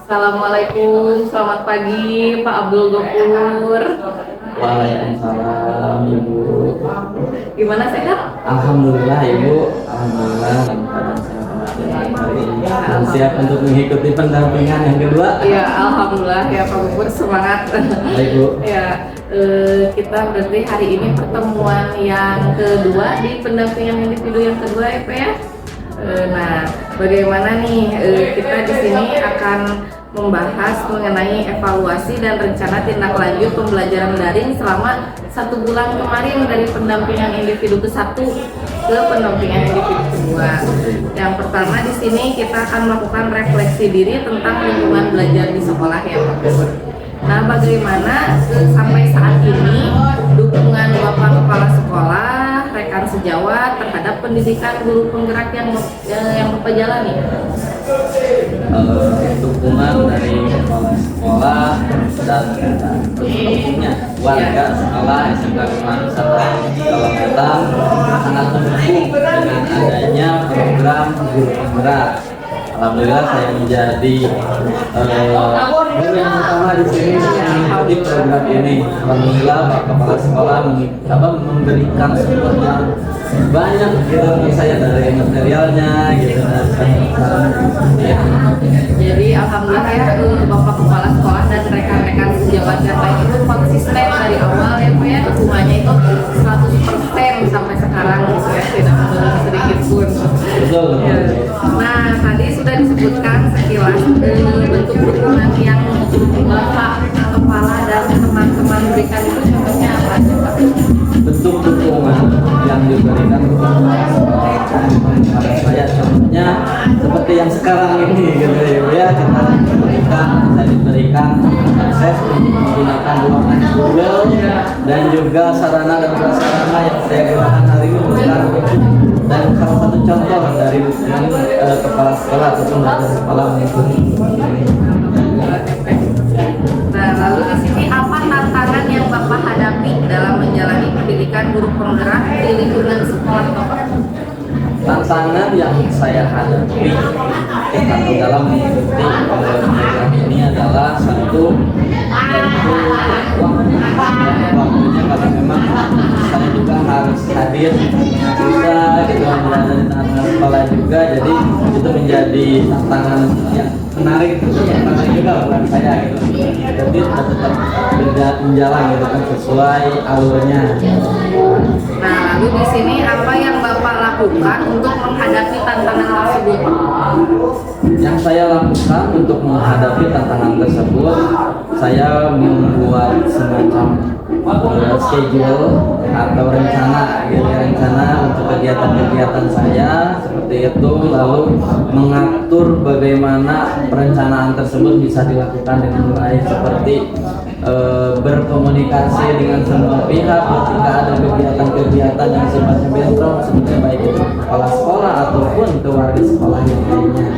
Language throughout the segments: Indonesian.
Assalamualaikum, selamat pagi Pak Abdul Gofur. Waalaikumsalam Ibu. Gimana sehat? Alhamdulillah Ibu. Alhamdulillah dalam keadaan sehat hari ini. Dan siap untuk mengikuti pendampingan yang kedua. Ya, alhamdulillah ya Pak Gofur, semangat. Baik Bu. Ya, kita berarti hari ini pertemuan yang kedua di pendampingan individu yang kedua ya Pak ya. Nah, bagaimana nih kita di sini akan membahas mengenai evaluasi dan rencana tindak lanjut pembelajaran daring selama 1 bulan kemarin dari pendampingan individu ke-1 ke pendampingan individu kedua. Yang pertama di sini kita akan melakukan refleksi diri tentang lingkungan belajar di sekolah ya Pak Gubernur. Nah, bagaimana sampai saat ini dukungan Bapak Kepala Sekolah, rekan sejawat terhadap pendidikan guru penggerak yang Bapak jalani? Dukungan dari kepala sekolah dan tentunya warga sekolah SMK Kemanusiaan Kalimantan sangat mendukung dengan adanya program guru penggerak. Alhamdulillah saya menjadi guru yang pertama di sini mengikuti program ini. Alhamdulillah Pak Kepala Sekolah memberikan support yang banyak gitu untuk saya dari materialnya gitu ya. Jadi alhamdulillah ya Bapak Kepala Sekolah dan rekan-rekan sejawat yang lain itu konsisten dari awal ya Pak ya, dukungannya itu 100% sampai sekarang gitu ya, tidak menurun sedikit pun. Betul. Ya. Nah, tadi sudah disebutkan sekilas bentuk dukungan yang Bapak Kepala dan teman-teman berikan itu contohnya apa aja Pak? Bentuk dukungan yang diberikan kepada saya contohnya seperti yang sekarang ini gitu ya, kita diberikan akses untuk menggunakan ruangan Google dan juga sarana dan prasarana yang saya gunakan hari ini dan salah satu contoh dari dukungan kepala sekolah ataupun dari kepala mengikuti. Nah, lalu di sini apa tantangan yang Bapak hadapi dalam menjalani pendidikan guru penggerak di lingkungan sekolah Bapak? Tantangan yang saya hadapi atau dalam mengikuti program ini adalah satu yaitu waktunya, karena memang saya juga harus hadir bisa gitu menjalani anak sekolah juga, jadi itu menjadi tantangan yang menarik juga buat saya gitu. Jadi tetap berjalan gitu kan sesuai alurnya. Nah, lalu di sini apa yang Bapak lakukan untuk menghadapi tantangan tersebut? Yang saya lakukan untuk menghadapi tantangan tersebut, saya membuat semacam schedule atau rencana untuk kegiatan-kegiatan saya seperti itu, lalu mengatur bagaimana perencanaan tersebut bisa dilakukan dengan baik, seperti berkomunikasi dengan semua pihak ketika ada kegiatan-kegiatan yang sifatnya bentrok, seperti baik itu kepala sekolah ataupun keluarga sekolah yang lainnya.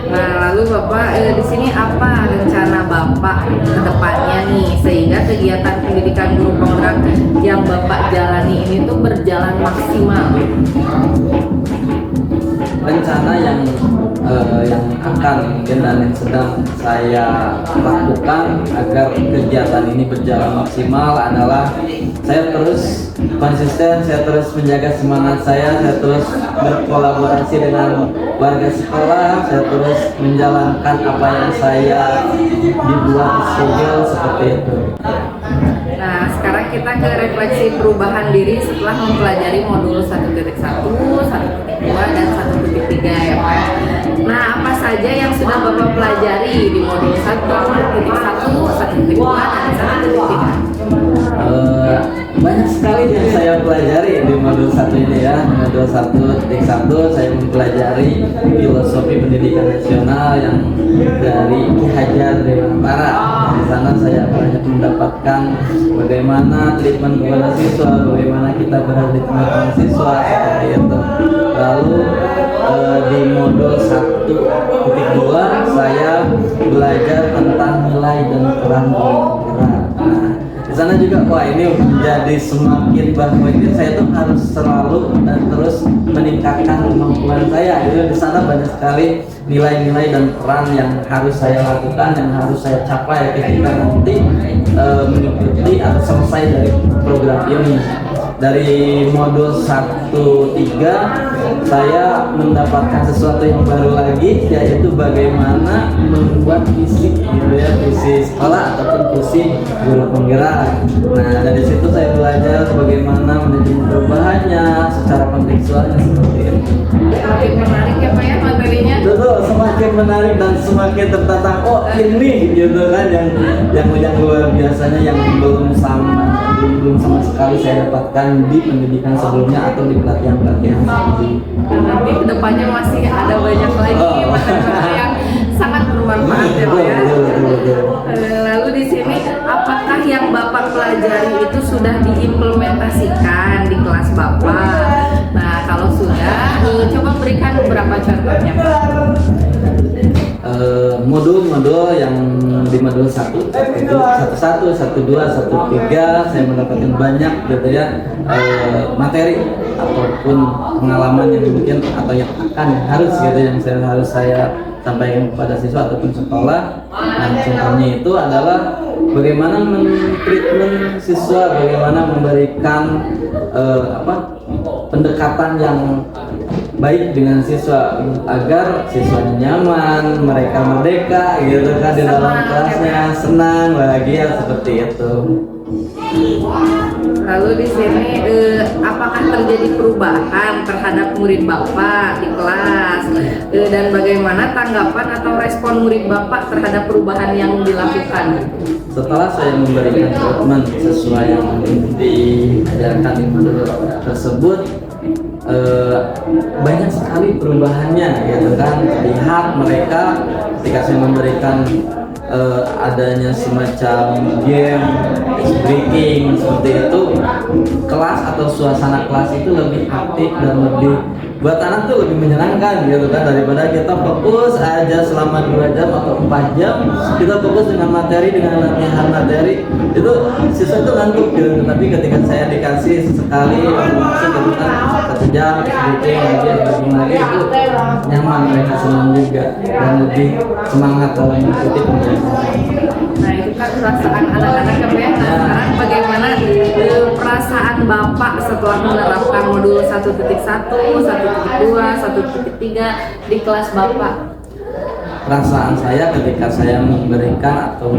Nah, lalu Bapak di sini apa rencana Bapak ke depannya nih sehingga kegiatan pendidikan guru penggerak yang Bapak jalani ini tuh berjalan maksimal? Rencana yang akan mungkin dan yang sedang saya lakukan agar kegiatan ini berjalan maksimal adalah saya terus konsisten, saya terus menjaga semangat saya terus berkolaborasi dengan warga sekolah, saya terus menjalankan apa yang saya dibuat schedule seperti itu. Nah, sekarang kita ke refleksi perubahan diri setelah mempelajari modul 1.1, 1.2, dan 1.3 ya Pak. Nah, apa saja yang sudah Bapak pelajari di modul 1.1, 1.2, dan 1.3? Banyak sekali yang saya pelajari di modul 1 ini ya. Modul 1.1 saya mempelajari filosofi pendidikan nasional yang dari Ki Hajar Dewantara. Di sana saya banyak mendapatkan bagaimana treatment kepada siswa, bagaimana kita berada di tengah siswa seperti itu. Lalu di modul 1.2 saya belajar tentang nilai dan peran guru penggerak. Di sana juga wah ini menjadi semakin bahwa ini saya tuh harus selalu dan terus meningkatkan kemampuan saya. Jadi di sana banyak sekali nilai-nilai dan peran yang harus saya lakukan, yang harus saya capai ketika nanti mengikuti atau selesai dari program ini. Dari modul 1-3 saya mendapatkan sesuatu yang baru lagi, yaitu bagaimana membuat visi gitu ya, visi sekolah ataupun visi guru penggerak. Nah dari situ saya belajar bagaimana manajemen perubahannya secara kontekstualnya seperti itu. Semakin menarik ya Pak ya materinya. Betul, semakin menarik dan semakin tertata. Oh ini gitu kan yang luar biasanya yang belum sama sekali saya dapatkan di pendidikan sebelumnya atau di pelatihan-pelatihan sebelumnya. Nanti kedepannya masih ada banyak lagi materi yang sangat bermanfaat ya Pak ya. Lalu di sini apakah yang Bapak pelajari itu sudah diimplementasikan di kelas Bapak? Nah kalau sudah, coba berikan beberapa contohnya Pak. Modul-modul yang di modul 1, 1, 1, 1, 2, 1, 3 saya mendapatkan banyak gitu ya materi ataupun pengalaman yang mungkin atau yang akan harus gitu yang saya sampaikan kepada siswa ataupun sekolah. Nah contohnya itu adalah bagaimana men-treatment siswa, bagaimana memberikan pendekatan yang baik dengan siswa agar siswanya nyaman, mereka merdeka gitu kan di dalam kelasnya, senang, bahagia seperti itu. Lalu di sini apakah terjadi perubahan terhadap murid Bapak di kelas dan bagaimana tanggapan atau respon murid Bapak terhadap perubahan yang dilakukan? Setelah saya memberikan treatment sesuai yang diajarkan di modul tersebut, banyak sekali perubahannya gitu kan. Lihat mereka ketika saya memberikan adanya semacam game, breaking seperti itu, kelas atau suasana kelas itu lebih aktif dan lebih buat anak tuh lebih menyenangkan gitu kan, daripada kita fokus aja selama 2 jam atau 4 jam kita fokus dengan materi, dengan latihan materi, itu siswa itu ngantuk gitu. Tapi ketika saya dikasih sekali langsung gitu kan 1 jam breaking lagi itu nyaman, mereka senang juga dan lebih semangat dalam mengikuti pembelajaran. Nah itu kan perasaan anak-anak ya. Nah sekarang bagaimana perasaan Bapak setelah menerapkan modul 1.1, 1.2, 1.3 di kelas Bapak? Perasaan saya ketika saya memberikan atau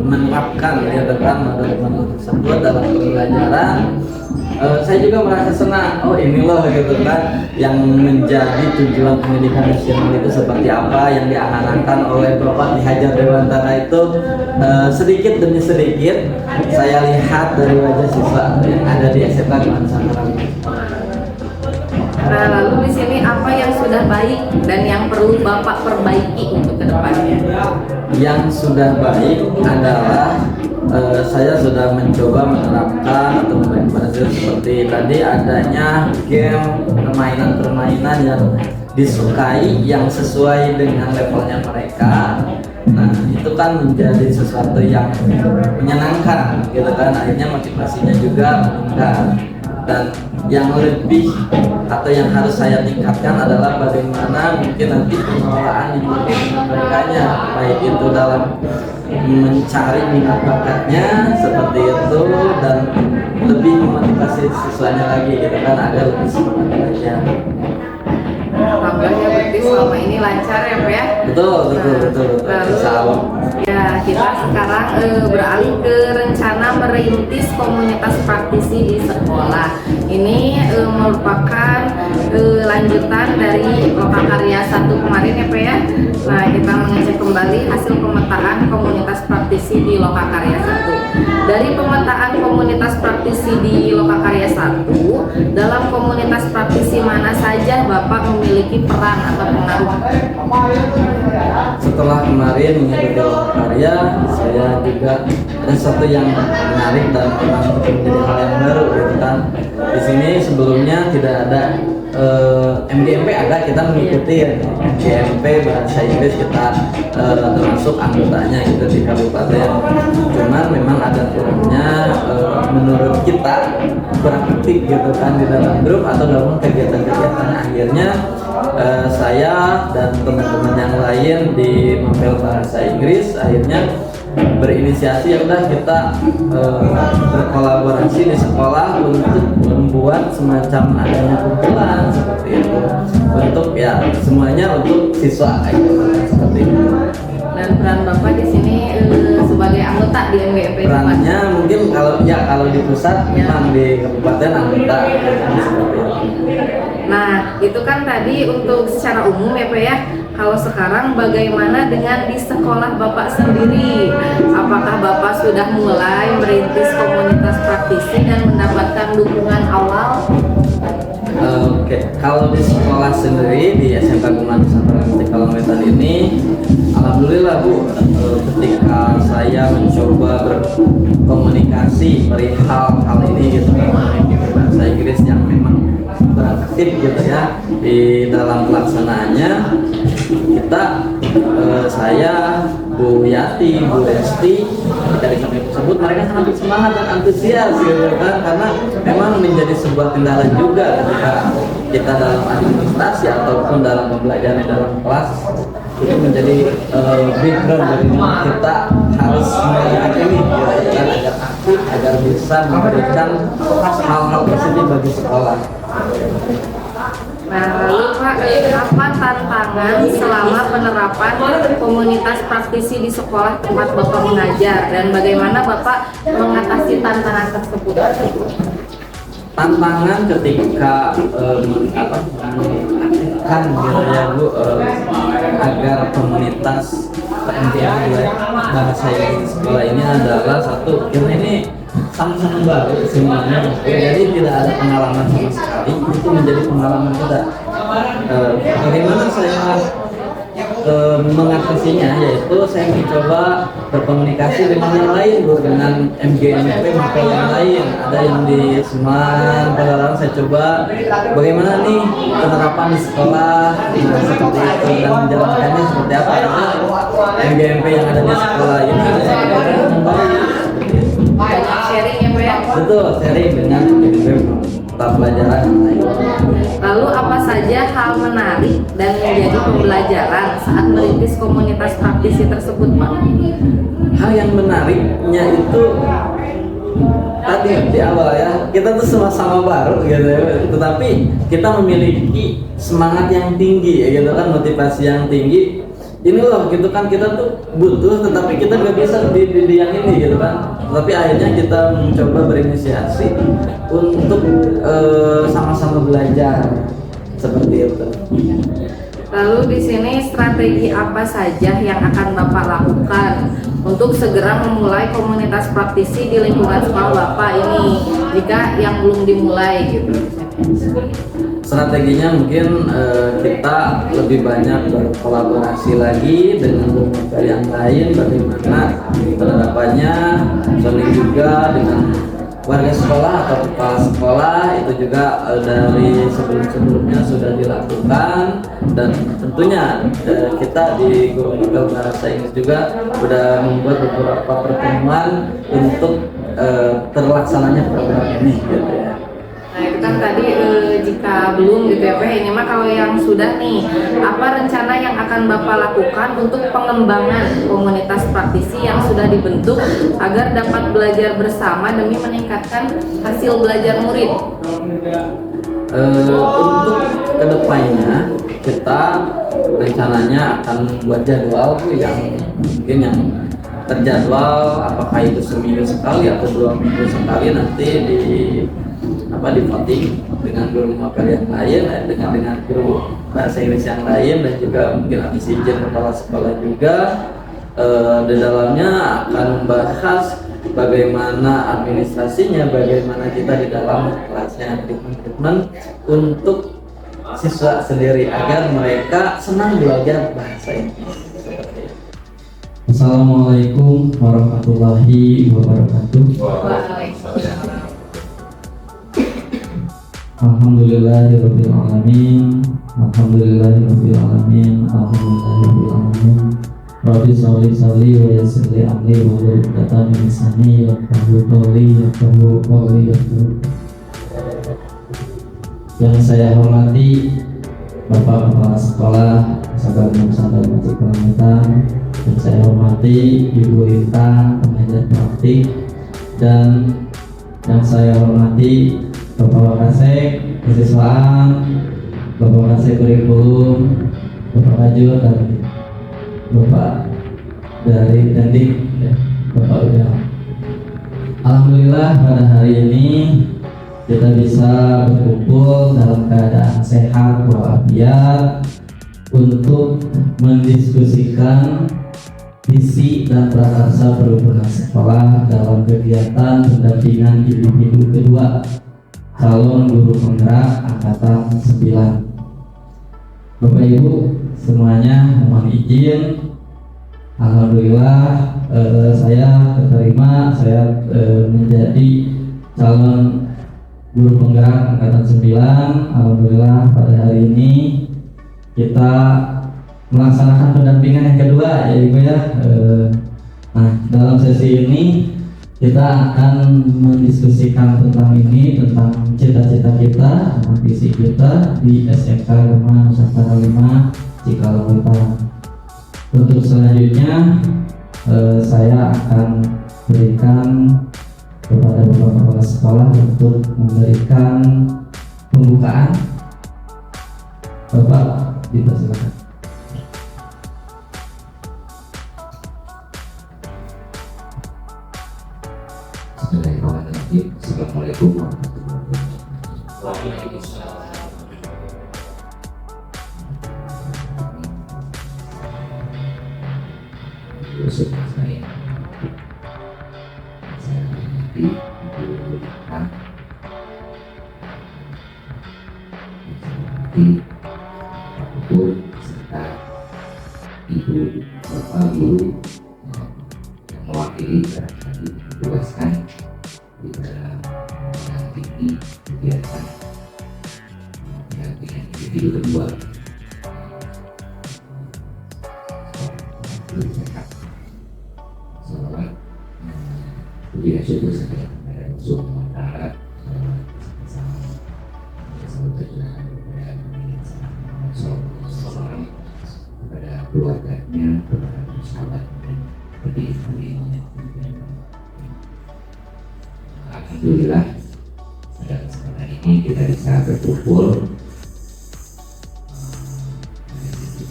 menerapkan ya modul tersebut dalam pembelajaran, saya juga merasa senang. Oh ini loh gitu kan yang menjadi tujuan pendidikan nasional itu seperti apa yang diangan-angan oleh Bapak Ki Hajar Dewantara itu. Sedikit demi sedikit saya lihat dari wajah siswa yang ada di SMK Nusantara. Nah lalu di sini apa yang sudah baik dan yang perlu Bapak perbaiki untuk kedepannya? Yang sudah baik adalah saya sudah mencoba menerapkan atau memberikan pada siswa seperti tadi adanya game, permainan-permainan yang disukai yang sesuai dengan levelnya mereka. Nah itu kan menjadi sesuatu yang menyenangkan gitu kan, akhirnya motivasinya juga meningkat. Dan yang lebih atau yang harus saya tingkatkan adalah bagaimana mungkin nanti pengelolaan yang lebih memberikannya, baik itu dalam mencari minat bakatnya seperti itu dan lebih memotivasi siswanya lagi gitu kan agar lebih semangat belajar. Alhamdulillah berarti selama ini lancar ya Pak ya? Betul. Lalu ya kita sekarang beralih ke rencana merintis komunitas praktisi di sekolah. Ini merupakan lanjutan dari Lokakarya 1 kemarin ya Pak ya. Nah kita mengecek kembali hasil pemetaan komunitas praktisi di Lokakarya 1. Dari pemetaan komunitas praktisi di Lokakarya 1, dalam komunitas praktisi mana saja Bapak memiliki peran atau pengaruh? Setelah kemarin mengikuti Lokakarya, saya juga ada sesuatu yang menarik dan memang menjadi hal yang baru gitu kan. Di sini sebelumnya tidak ada MGMP ada, kita mengikuti ya. MGMP bahasa Inggris kita termasuk anggotanya gitu di kabupaten. Cuman memang ada kurangnya menurut kita kurang aktif gitu kan di dalam grup atau dalam kegiatan-kegiatan. Akhirnya saya dan teman-teman yang lain di Mapel Bahasa Inggris akhirnya berinisiasi, ya udah kita berkolaborasi di sekolah untuk membuat semacam adanya kumpulan seperti itu untuk ya semuanya untuk siswa seperti itu. Dan peran Bapak di sini sebagai anggota di MGMP. Perannya mungkin kalau di pusat memang di kabupaten anggota seperti itu. Nah, itu kan tadi untuk secara umum ya Pak ya. Kalau sekarang bagaimana dengan di sekolah Bapak sendiri? Apakah Bapak sudah mulai merintis komunitas praktisi dan mendapatkan dukungan awal? Oke, kalau di sekolah sendiri di SMK Guman Nusantara Vertikal Wetan ini, alhamdulillah Bu, ketika saya mencoba berkomunikasi perihal hal ini gitu, bahasa Inggris yang memang beraktif gitu ya di dalam pelaksanaannya, kita saya, Bu Yati, Bu Resti, ketika di kami tersebut mereka sangat bersemangat dan antusias gitu kan, karena memang menjadi sebuah kendala juga ketika kita dalam administrasi ataupun dalam pembelajaran dalam kelas itu menjadi background dari kita harus melakukan ini gitu kan, agar aktif, agar bisa memberikan hal-hal positif bagi sekolah. Nah, lalu Pak, apa tantangan selama penerapan komunitas praktisi di sekolah tempat Bapak mengajar dan bagaimana Bapak mengatasi tantangan tersebut? Tantangan ketika mengaktifkan gitu ya Bu, agar komunitas MGMP bahasa Inggris sekolah ini adalah satu, karena ini sama-sama baru semuanya, jadi tidak ada pengalaman sama sekali. Itu menjadi pengalaman kita. Bagaimana saya mengatasinya, yaitu saya mencoba berkomunikasi dengan yang lain Bu, dengan MGMP maka yang lain, ada yang di Semarang, Padalarang. Saya coba bagaimana nih penerapan di sekolah, nah, seperti itu, dan menjalankannya seperti apa, karena MGMP yang ada di sekolah ini yang baik. Banyak sharing ya Pak ya? Betul, sharing dengan mata pelajaran yang lain. Lalu apa saja hal menarik dan menjadi pembelajaran saat merintis komunitas praktisi tersebut Pak? Hal yang menariknya itu tadi di awal ya, kita tuh sama-sama baru gitu ya, tetapi kita memiliki semangat yang tinggi ya gitu kan, motivasi yang tinggi. Ini loh gitu kan, kita tuh butuh tetapi kita nggak bisa di yang ini gitu kan, tapi akhirnya kita mencoba berinisiasi untuk sama-sama belajar seperti itu. Lalu di sini strategi apa saja yang akan Bapak lakukan untuk segera memulai komunitas praktisi di lingkungan sekolah Bapak ini jika yang belum dimulai gitu? Strateginya mungkin kita lebih banyak berkolaborasi lagi dengan lembaga yang lain, bagaimana penerapannya, saling juga dengan warga sekolah atau kepala sekolah, itu juga dari sebelum-sebelumnya sudah dilakukan. Dan tentunya kita di Guru Mapel Bahasa Inggris juga sudah membuat beberapa pertemuan untuk terlaksananya program ini gitu ya. Nah itu kan tadi jika belum gitu ya Pak, ini mah kalau yang sudah nih, apa rencana yang akan Bapak lakukan untuk pengembangan komunitas praktisi yang sudah dibentuk agar dapat belajar bersama demi meningkatkan hasil belajar murid? Untuk kedepannya kita rencananya akan membuat jadwal yang mungkin yang terjadwal, apakah itu seminggu sekali atau 2 minggu sekali, nanti di voting dengan guru mapel yang lain, dengan guru bahasa Inggris yang lain, dan juga mungkin ada izin kepala sekolah juga. Di dalamnya akan membahas bagaimana administrasinya, bagaimana kita di dalam kelasnya treatment untuk siswa sendiri agar mereka senang belajar bahasa Inggris. Assalamualaikum warahmatullahi wabarakatuh. Alhamdulillahirabbil alamin. Alhamdulillahirabbil alamin. Alhamdulillahirabbil alamin. Rabbi sholli wa yassir li amri wa hlul 'uqdatam min lisani yafqahu qawli. Yang saya hormati Bapak Kepala Sekolah Sabar Nusantara Masjid Kalimantan, yang saya hormati Ibu Lintang, pengajar praktik, dan yang saya hormati Bapak Wakasek Kesiswaan, Bapak Wakasek Kurikulum, Bapak Rajul, dan Bapak dari Dandik, ya, Bapak Udang. Alhamdulillah pada hari ini kita bisa berkumpul dalam keadaan sehat walafiat untuk mendiskusikan visi dan prakarsa perhimpunan sekolah dalam kegiatan pendampingan individu kedua calon guru penggerak angkatan 9. Bapak Ibu semuanya, mohon izin, alhamdulillah saya terima, saya menjadi calon guru penggerak angkatan 9. Alhamdulillah pada hari ini kita melaksanakan pendampingan yang kedua, ya Ibu ya. Nah, dalam sesi ini kita akan mendiskusikan tentang cita-cita kita, tentang visi kita di SMK Gema Nusantara 5 Cikalong Utara. Untuk selanjutnya saya akan berikan kepada Bapak Kepala Sekolah untuk memberikan pembukaan. Bapak, dipersilakan. Bismillahirrahmanirrahim. Assalamualaikum warahmatullahi wabarakatuh. Waalaikumsalam. Saya hormati Ibu Lintang, saya hormati Pak Guru serta Ibu Bapak Guru yang mewakili barangkali ditugaskan di dalam mendampingi kegiatan pendampingan individu kedua. Salawat puji dan syukur kepada Tuhan Subhanahu wa Ta'ala, kepada keluarganya, kepada sahabat dan pendiri-pendirinya. Alhamdulillah pada kesempatan ini kita bisa berkumpul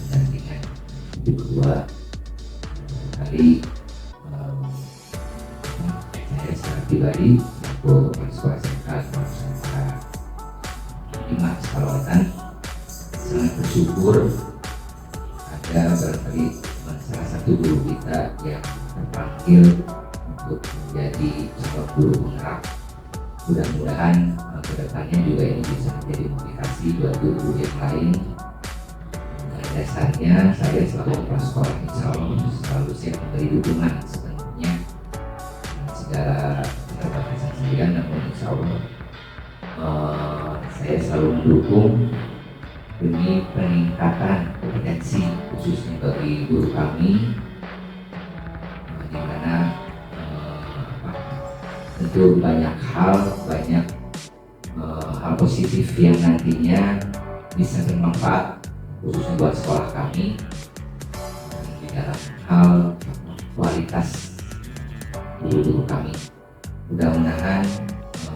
pendampingan di kedua kali. Saya secara pribadi untuk mahasiswa SMK Nusantara 5 Cikalong sangat bersyukur ada barangkali salah satu guru kita yang terpanggil untuk menjadi calon guru penggerak. Mudah-mudahan kedepannya juga ini bisa menjadi motivasi buat guru yang lain. Dasarnya saya selaku kepala sekolah insya Allah selalu siap memberi dukungan sepenuhnya segala keterbatasan saya, namun insya Allah saya selalu mendukung demi peningkatan kompetensi khususnya bagi guru kami, di mana tentu banyak hal positif yang nantinya bisa bermanfaat khususnya buat sekolah kami di dalam hal kualitas guru-guru kami. Mudah-mudahan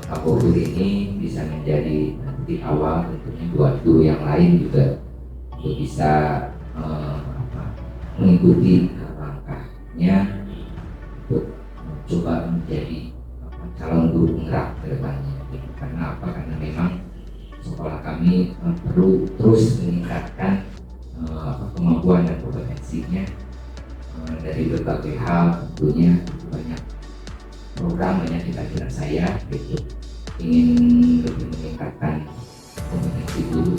Kapolri ini bisa menjadi titik awal tentunya buat guru yang lain juga untuk bisa mengikuti langkahnya untuk mencoba menjadi calon guru penggerak ke depannya. Karena apa? Karena memang sekolah kami perlu terus meningkatkan kemampuan dan kompetensinya dari berbagai hal. Tentunya banyak program, banyak cita-cita saya gitu, ingin lebih meningkatkan kompetensi guru.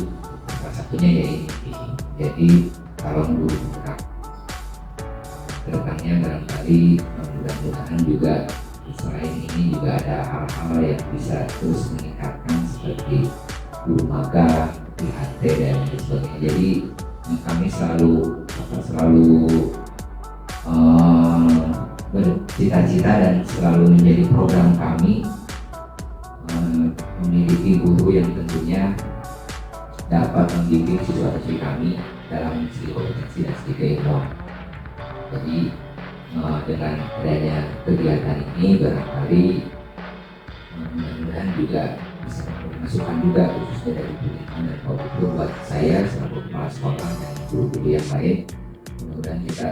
Salah satunya ya ini, jadi calon guru penggerak. Kedepannya barangkali mudah-mudahan juga selain ini juga ada hal-hal yang bisa terus meningkatkan seperti guru magang, IHT dan lain sebagainya. Jadi kami selalu bercita-cita dan selalu menjadi program kami memiliki guru yang tentunya dapat membimbing siswa-siswi kami dalam segi kompetensi dan segi keilmuan. Jadi dengan adanya kegiatan ini barangkali mudah-mudahan juga bisa masukan juga khususnya dari pendidikan dan Bapak buat saya selaku kepala sekolah dan guru-guru yang lain. Mudah-mudahan kita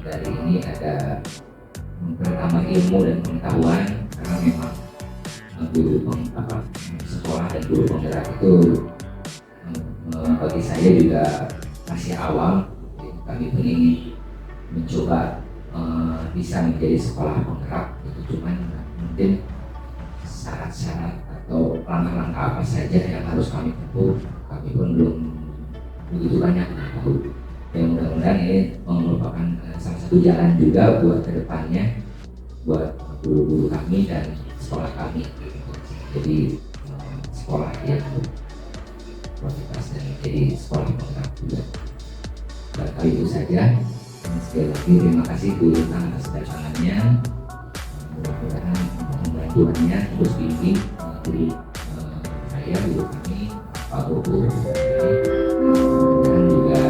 dari ini ada bertambah ilmu dan pengetahuan, karena memang guru sekolah dan guru penggerak itu bagi saya juga masih awam. Kami pun ingin mencoba bisa menjadi sekolah penggerak, itu cuman mungkin syarat-syarat atau langkah-langkah apa saja yang harus kami tempuh, kami pun belum begitu banyak tahu. Dan mudah-mudahan ini merupakan salah satu jalan juga buat kedepannya buat guru-guru kami dan sekolah kami. Jadi sekolah yang berkualitas dan menjadi sekolah penggerak juga. Kali itu saja. Sekali lagi terima kasih Bu Lintang atas datangannya. Mudah-mudahan bantuannya terus bimbing dari saya, guru kami, Pak Bobo, dan juga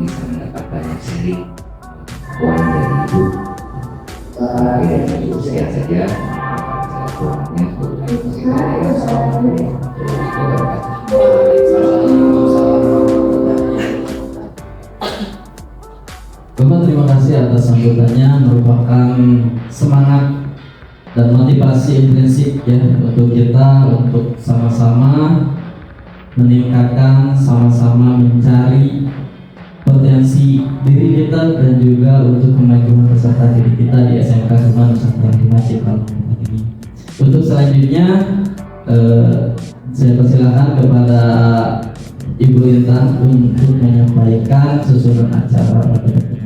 bisa mendapat banyak sharing poin dari Ibu. Itu sekian saja. Saya kurangnya Bapak, terima kasih atas sambutannya, merupakan semangat dan motivasi intrinsik ya untuk kita untuk sama-sama meningkatkan, sama-sama mencari potensi diri kita dan juga untuk kemajuan peserta didik kita di SMK Suma Nusantara ini. Untuk selanjutnya saya persilakan kepada Ibu Lintang untuk menyampaikan susunan acara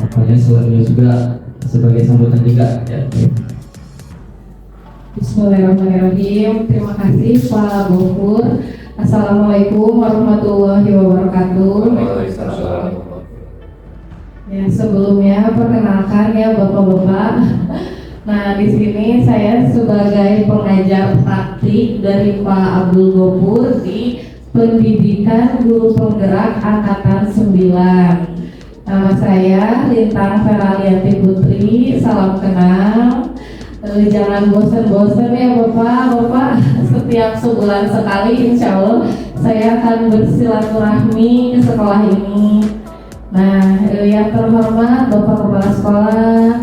apanya selanjutnya juga sebagai sambutan juga ya. Bismillahirrahmanirrahim. Terima kasih Pak Gofur. Assalamualaikum warahmatullahi wabarakatuh. Ya, sebelumnya perkenalkan ya Bapak-bapak. Nah, di sini saya sebagai pengajar praktik dari Pak Abdul Gofur di Pendidikan Guru Penggerak Angkatan 9. Nama saya Lintang Feralianti Putri. Salam kenal. Jangan bosan-bosan ya Bapak. Setiap sebulan sekali insya Allah saya akan bersilaturahmi ke sekolah ini. Nah, yang terhormat Bapak Kepala Sekolah,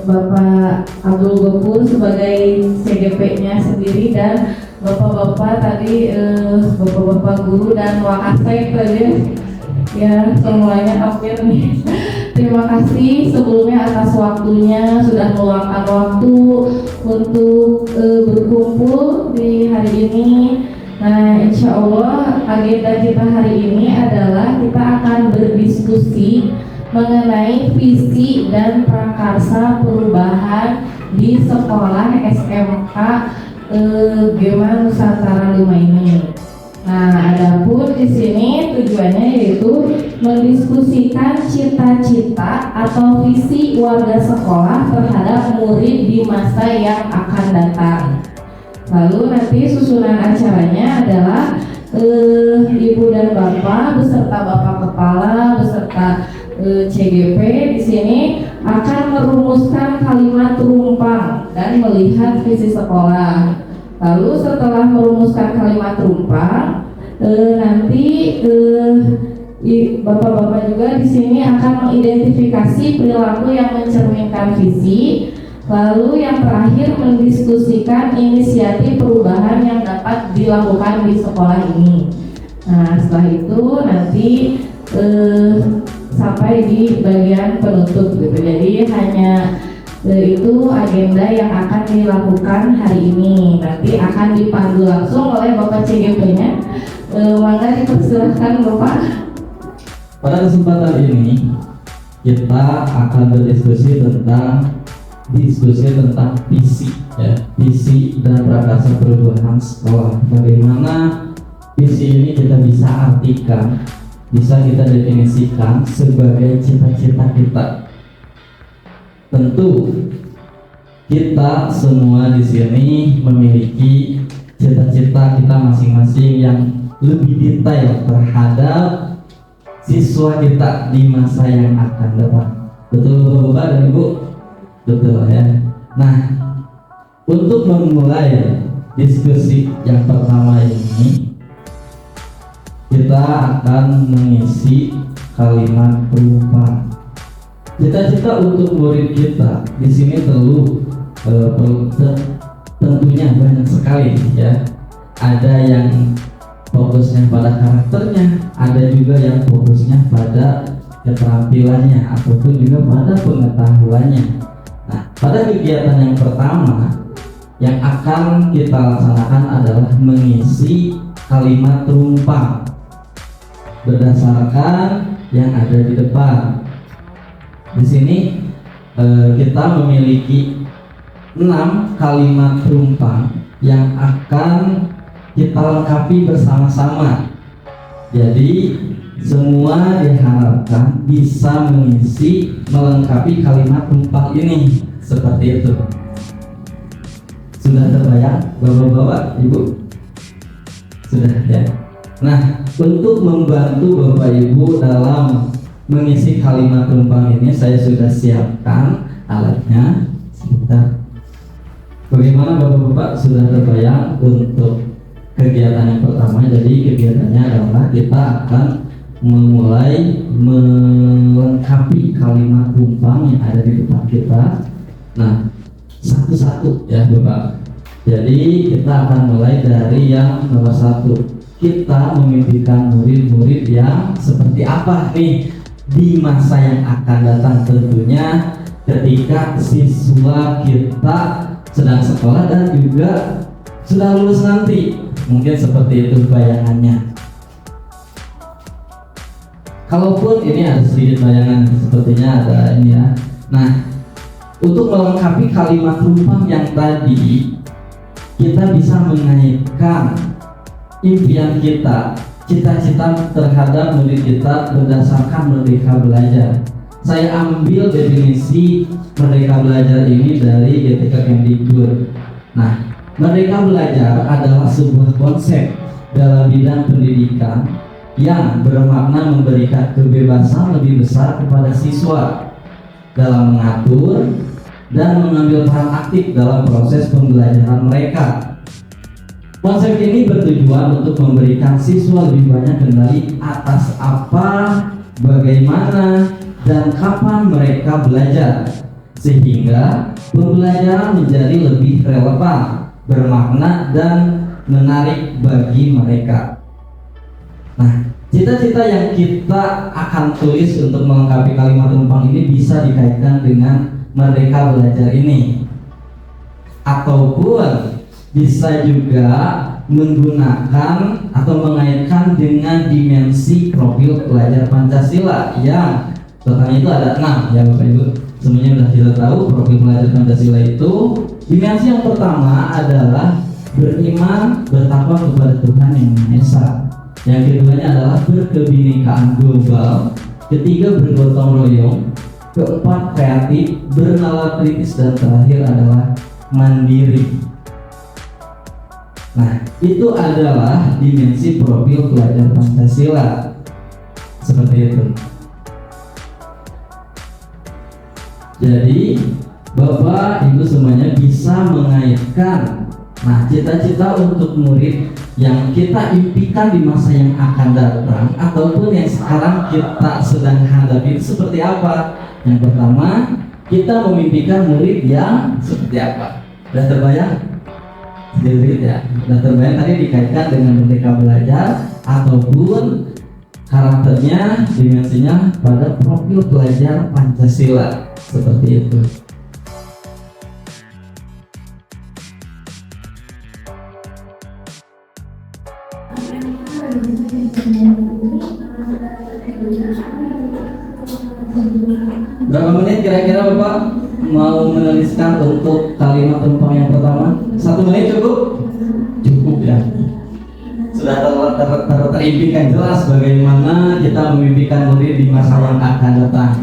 Bapak Abdul Gofur sebagai CGP-nya sendiri, dan Bapak-bapak tadi, Bapak-bapak guru dan wakasek tadi ya, semuanya hampir nih. Terima kasih sebelumnya atas waktunya, sudah meluangkan waktu untuk berkumpul di hari ini. Nah, insya Allah agenda kita hari ini adalah kita akan berdiskusi mengenai visi dan prakarsa perubahan di sekolah SMK Gema Nusantara 5 ini. Nah, adapun di sini tujuannya yaitu mendiskusikan cita-cita atau visi warga sekolah terhadap murid di masa yang akan datang. Lalu nanti susunan acaranya adalah Ibu dan Bapak beserta Bapak Kepala beserta CGP di sini akan merumuskan kalimat rumpang dan melihat visi sekolah. Lalu setelah merumuskan kalimat rumpang, nanti Bapak-bapak juga di sini akan mengidentifikasi perilaku yang mencerminkan visi. Lalu yang terakhir mendiskusikan inisiatif perubahan yang dapat dilakukan di sekolah ini. Nah, setelah itu nanti sampai di bagian penutup gitu. Jadi hanya itu agenda yang akan dilakukan hari ini. Nanti akan dipandu langsung oleh Bapak CGP-nya. Maka dipersilahkan Bapak. Pada kesempatan ini kita akan berdiskusi tentang diskusi tentang visi ya, visi dan prakarsa perubahan sekolah. Bagaimana visi ini kita bisa artikan, bisa kita definisikan sebagai cita-cita kita. Tentu kita semua di sini memiliki cita-cita kita masing-masing yang lebih detail terhadap siswa kita di masa yang akan datang. Betul Bapak dan Ibu? Betul ya. Nah, untuk memulai diskusi yang pertama ini, kita akan mengisi kalimat perumpamaan. Cita-cita untuk murid kita di sini tentunya banyak sekali ya. Ada yang fokusnya pada karakternya, ada juga yang fokusnya pada keterampilannya ataupun juga pada pengetahuannya. Nah, pada kegiatan yang pertama yang akan kita laksanakan adalah mengisi kalimat terumpang berdasarkan yang ada di depan. Di sini kita memiliki 6 kalimat terumpang yang akan kita lengkapi bersama-sama. Jadi semua diharapkan bisa melengkapi kalimat terumpang ini seperti itu. Sudah terbayang Bapak-bapak, Ibu? Sudah ya. Nah, untuk membantu Bapak Ibu dalam mengisi kalimat terumpang ini, saya sudah siapkan alatnya. Sebentar. Bagaimana Bapak-bapak, sudah terbayang untuk kegiatan yang pertama? Jadi kegiatannya adalah kita akan memulai melengkapi kalimat terumpang yang ada di depan kita. Nah, satu-satu ya Bapak. Jadi kita akan mulai dari yang nomor 1. Kita memimpikan murid-murid yang seperti apa nih di masa yang akan datang, tentunya ketika siswa kita sedang sekolah dan juga sudah lulus nanti. Mungkin seperti itu bayangannya. Kalaupun ini ada sedikit bayangan, sepertinya ada ini ya. Nah, untuk melengkapi kalimat terumpang yang tadi, kita bisa mengaitkan impian kita, cita-cita terhadap murid kita berdasarkan Merdeka Belajar. Saya ambil definisi Merdeka Belajar ini dari GTK Kemdikbud. Nah, Merdeka Belajar adalah sebuah konsep dalam bidang pendidikan yang bermakna memberikan kebebasan lebih besar kepada siswa dalam mengatur dan mengambil peran aktif dalam proses pembelajaran mereka. Konsep ini bertujuan untuk memberikan siswa lebih banyak kendali atas apa, bagaimana, dan kapan mereka belajar, sehingga pembelajaran menjadi lebih relevan, bermakna, dan menarik bagi mereka. Nah, cita-cita yang kita akan tulis untuk melengkapi kalimat terumpang ini bisa dikaitkan dengan Merdeka Belajar ini, ataupun bisa juga menggunakan atau mengaitkan dengan dimensi profil pelajar Pancasila yang totalnya itu ada 6 ya Bapak Ibu. Semuanya sudah kita tahu profil pelajar Pancasila itu. Dimensi yang pertama adalah beriman, bertakwa kepada Tuhan Yang Maha Esa. Yang keduanya adalah berkebinekaan global. Ketiga, bergotong royong. Keempat, kreatif, bernalar kritis, dan terakhir adalah mandiri. Nah, itu adalah dimensi profil pelajar Pancasila. Seperti itu. Jadi, Bapak Ibu semuanya bisa mengaitkan cita-cita untuk murid yang kita impikan di masa yang akan datang ataupun yang sekarang kita sedang hadapi itu seperti apa. Yang pertama, kita memimpikan murid yang seperti apa. Sudah terbayang? Sedikit ya. Sudah terbayang tadi dikaitkan dengan Merdeka Belajar ataupun karakternya, dimensinya pada profil pelajar Pancasila. Seperti itu. Berapa menit kira-kira Bapak? mau menuliskan untuk kalimat penumpang yang pertama? 1 menit cukup? Cukup ya. Sudah terimpikan jelas bagaimana kita memimpikan murid di masa yang akan datang.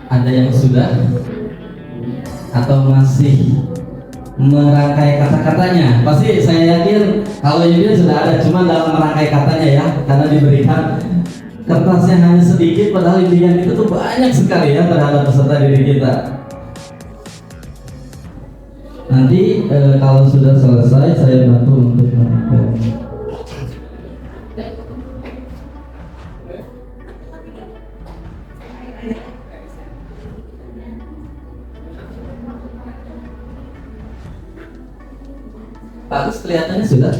Ada yang sudah atau masih merangkai kata-katanya? Pasti saya yakin kalau Yudin sudah ada, cuma dalam merangkai katanya ya, karena diberikan kertasnya hanya sedikit, padahal impian itu tuh banyak sekali ya terhadap peserta didik kita. Nanti kalau sudah selesai saya bantu untuk merangkai. Bagus, kelihatannya sudah.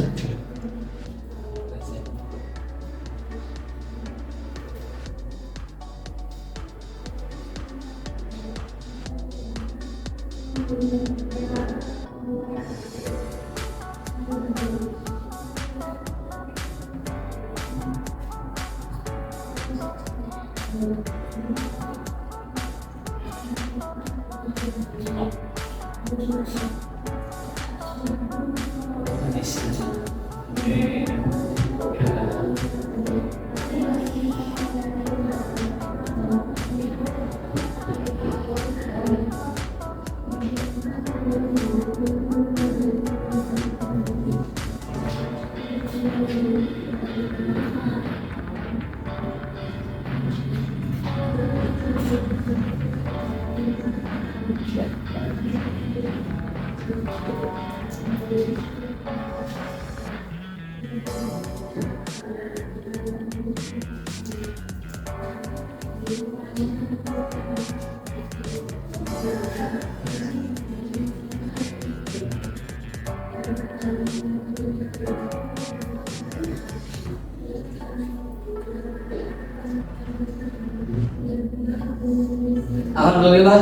Alhamdulillah,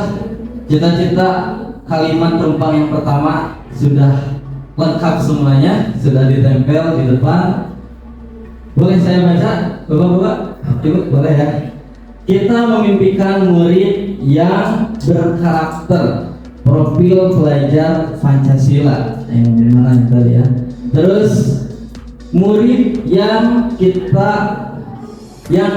cita-cita kalimat penumpang yang pertama sudah lengkap semuanya, sudah ditempel di depan. Boleh saya baca, Bapak-bapak? Ibu, boleh ya? Kita memimpikan murid yang berkarakter, profil pelajar Pancasila. Yang mana yang tadi ya? Terus murid yang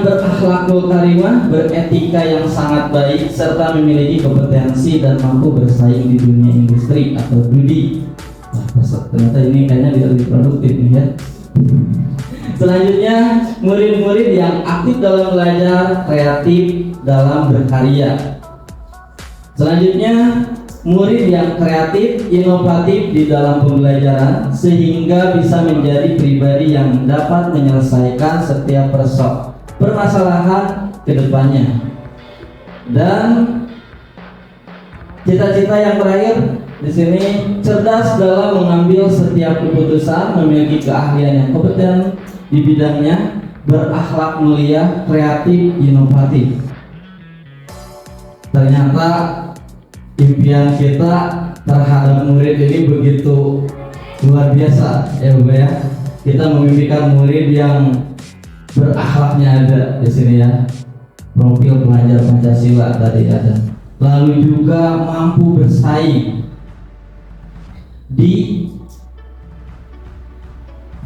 berakhlakul karimah, beretika yang sangat baik, serta memiliki kompetensi dan mampu bersaing di dunia industri atau studi. Ternyata ini kayaknya lebih produktif nih ya. Selanjutnya, murid-murid yang aktif dalam belajar, kreatif dalam berkarya. Selanjutnya, murid yang kreatif, inovatif di dalam pembelajaran sehingga bisa menjadi pribadi yang dapat menyelesaikan setiap permasalahan ke depannya. Dan cita-cita yang terakhir di sini, cerdas dalam mengambil setiap keputusan, memiliki keahlian yang kompeten di bidangnya, berakhlak mulia, kreatif, inovatif. Ternyata impian kita terhadap murid ini begitu luar biasa ya Bapak ya. Kita memimpikan murid yang berakhlaknya ada di sini ya, profil pelajar Pancasila tadi ada, lalu juga mampu bersaing di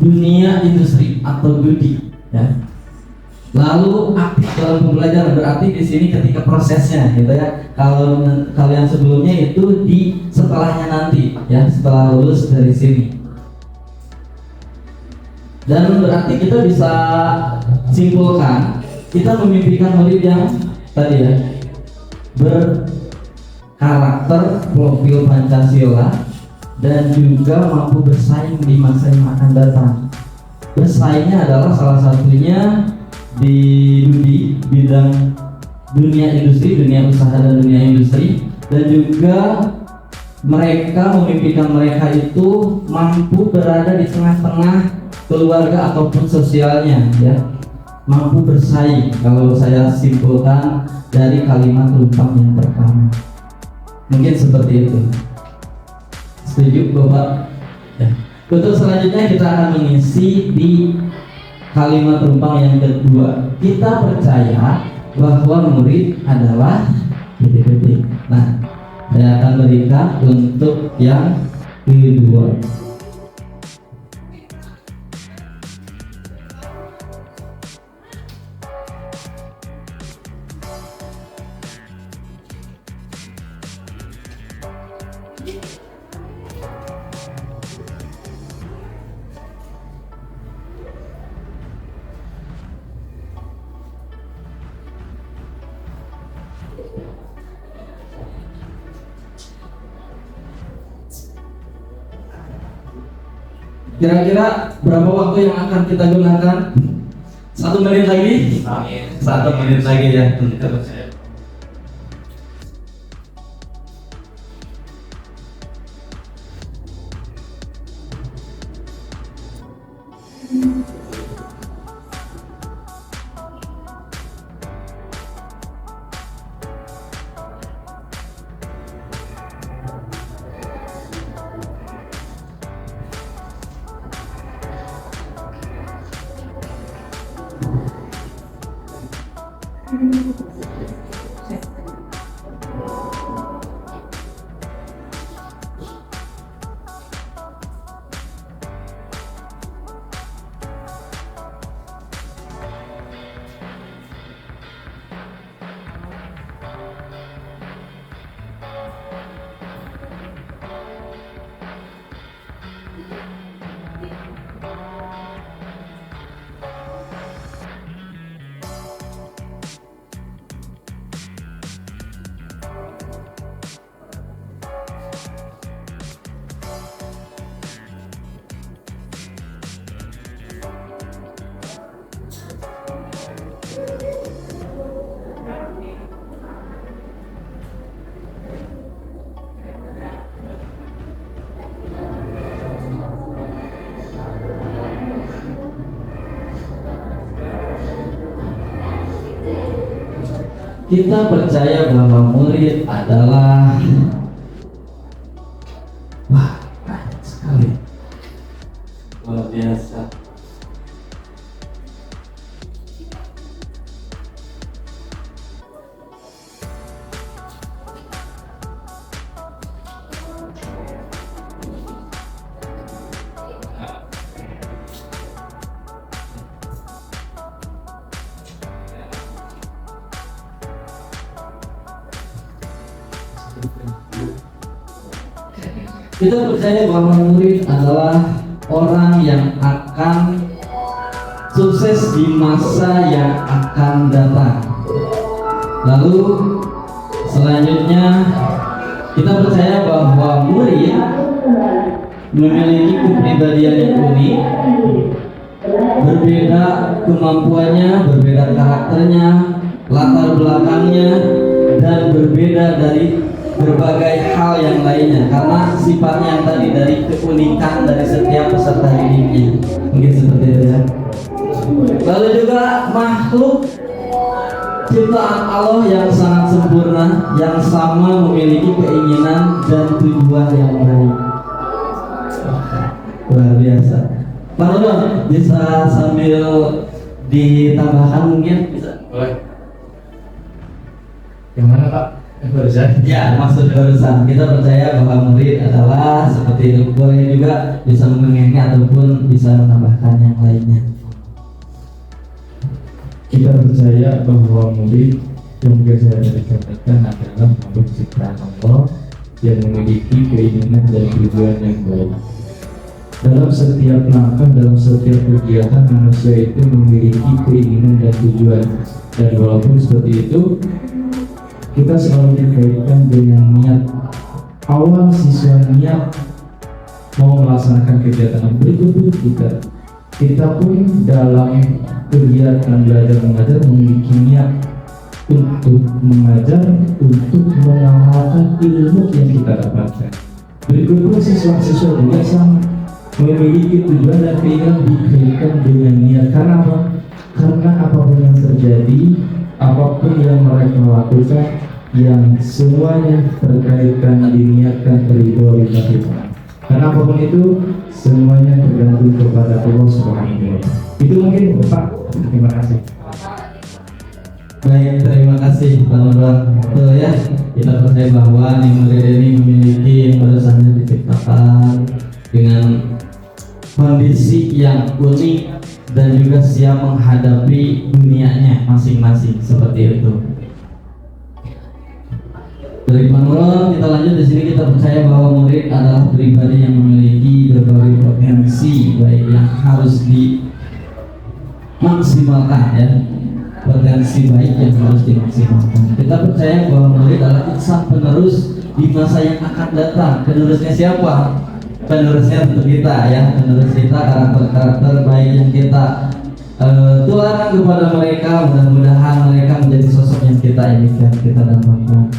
dunia industri atau studi ya. Lalu aktif dalam pembelajaran, berarti di sini sini ketika prosesnya gitu ya. Kalau yang sebelumnya itu di setelahnya nanti ya, setelah lulus dari sini. Dan berarti kita bisa simpulkan kita memimpikan murid yang tadi ya berkarakter profil Pancasila dan juga mampu bersaing di masa yang akan datang. Bersaingnya adalah salah satunya di bidang dunia industri, dunia usaha dan dunia industri, dan juga mereka memimpikan mereka itu mampu berada di tengah-tengah keluarga ataupun sosialnya ya, mampu bersaing. Kalau saya simpulkan dari kalimat Lumpang yang pertama, mungkin seperti itu. Setuju Bapak? Ya. Untuk selanjutnya kita akan mengisi di kalimat Lumpang yang kedua. Kita percaya bahwa murid adalah titik-titik. Nah, saya akan berikan untuk yang kedua. Kira-kira berapa waktu yang akan kita gunakan? 1 menit lagi? 1 menit lagi ya. Kita percaya bahwa murid adalah banyak sekali, luar biasa. Kita percaya bahwa murid adalah orang yang akan sukses di masa yang akan datang. Lalu selanjutnya kita percaya bahwa murid memiliki kepribadian yang unik, berbeda kemampuannya, berbeda karakternya, latar belakangnya, dan berbeda dari berbagai hal yang lainnya karena sifatnya yang tadi dari keunikan dari setiap peserta didiknya. Mungkin seperti itu ya. Lalu juga makhluk ciptaan Allah yang sangat sempurna, yang sama memiliki keinginan dan tujuan yang baik. Luar biasa. Pak Nurdon bisa sambil ditambahkan mungkin bisa? Boleh. Yang mana Pak? Barusan? Ya, maksud barusan kita percaya bahwa murid adalah seperti itu. Boleh juga bisa mengenai ataupun bisa menambahkan yang lainnya. Kita percaya bahwa murid yang mungkin saya sampaikan adalah makhluk ciptaan Allah yang memiliki keinginan dan tujuan yang baik. Dalam setiap langkah, dalam setiap kegiatan manusia itu memiliki keinginan dan tujuan. Dan walaupun seperti itu, kita selalu dikaitkan dengan niat. Awal siswa niat mau melaksanakan kegiatan berikut kita pun dalam kegiatan belajar mengajar memiliki niat untuk mengajar, untuk mengamalkan ilmu yang kita dapatkan. Berikutnya siswa-siswa juga sama, memiliki tujuan dan keinginan dikaitkan dengan niat. Karena apa? Karena apapun yang terjadi, apapun yang mereka lakukan, yang semuanya terkaitkan diniatkan ridho kita. Karena apapun itu semuanya tergantung kepada Allah Subhanahu wa Ta'ala. Itu mungkin Pak. Terima kasih. Baik, terima kasih teman-teman. Betul ya, kita percaya bahwa murid ini memiliki yang baru saja diciptakan dengan kondisi yang unik dan juga siap menghadapi dunianya masing-masing seperti itu. Dari Panglon kita lanjut. Di sini kita percaya bahwa murid adalah pribadi yang memiliki berbagai potensi baik yang harus dimaksimalkan ya, potensi baik yang harus dimaksimalkan. Kita percaya bahwa murid adalah insan penerus di masa yang akan datang. Penerusnya siapa? Penerusnya tentu kita ya, penerus kita, karakter-karakter baik yang kita tularkan kepada mereka. Mudah-mudahan mereka menjadi sosok yang kita inginkan, kita dambakan.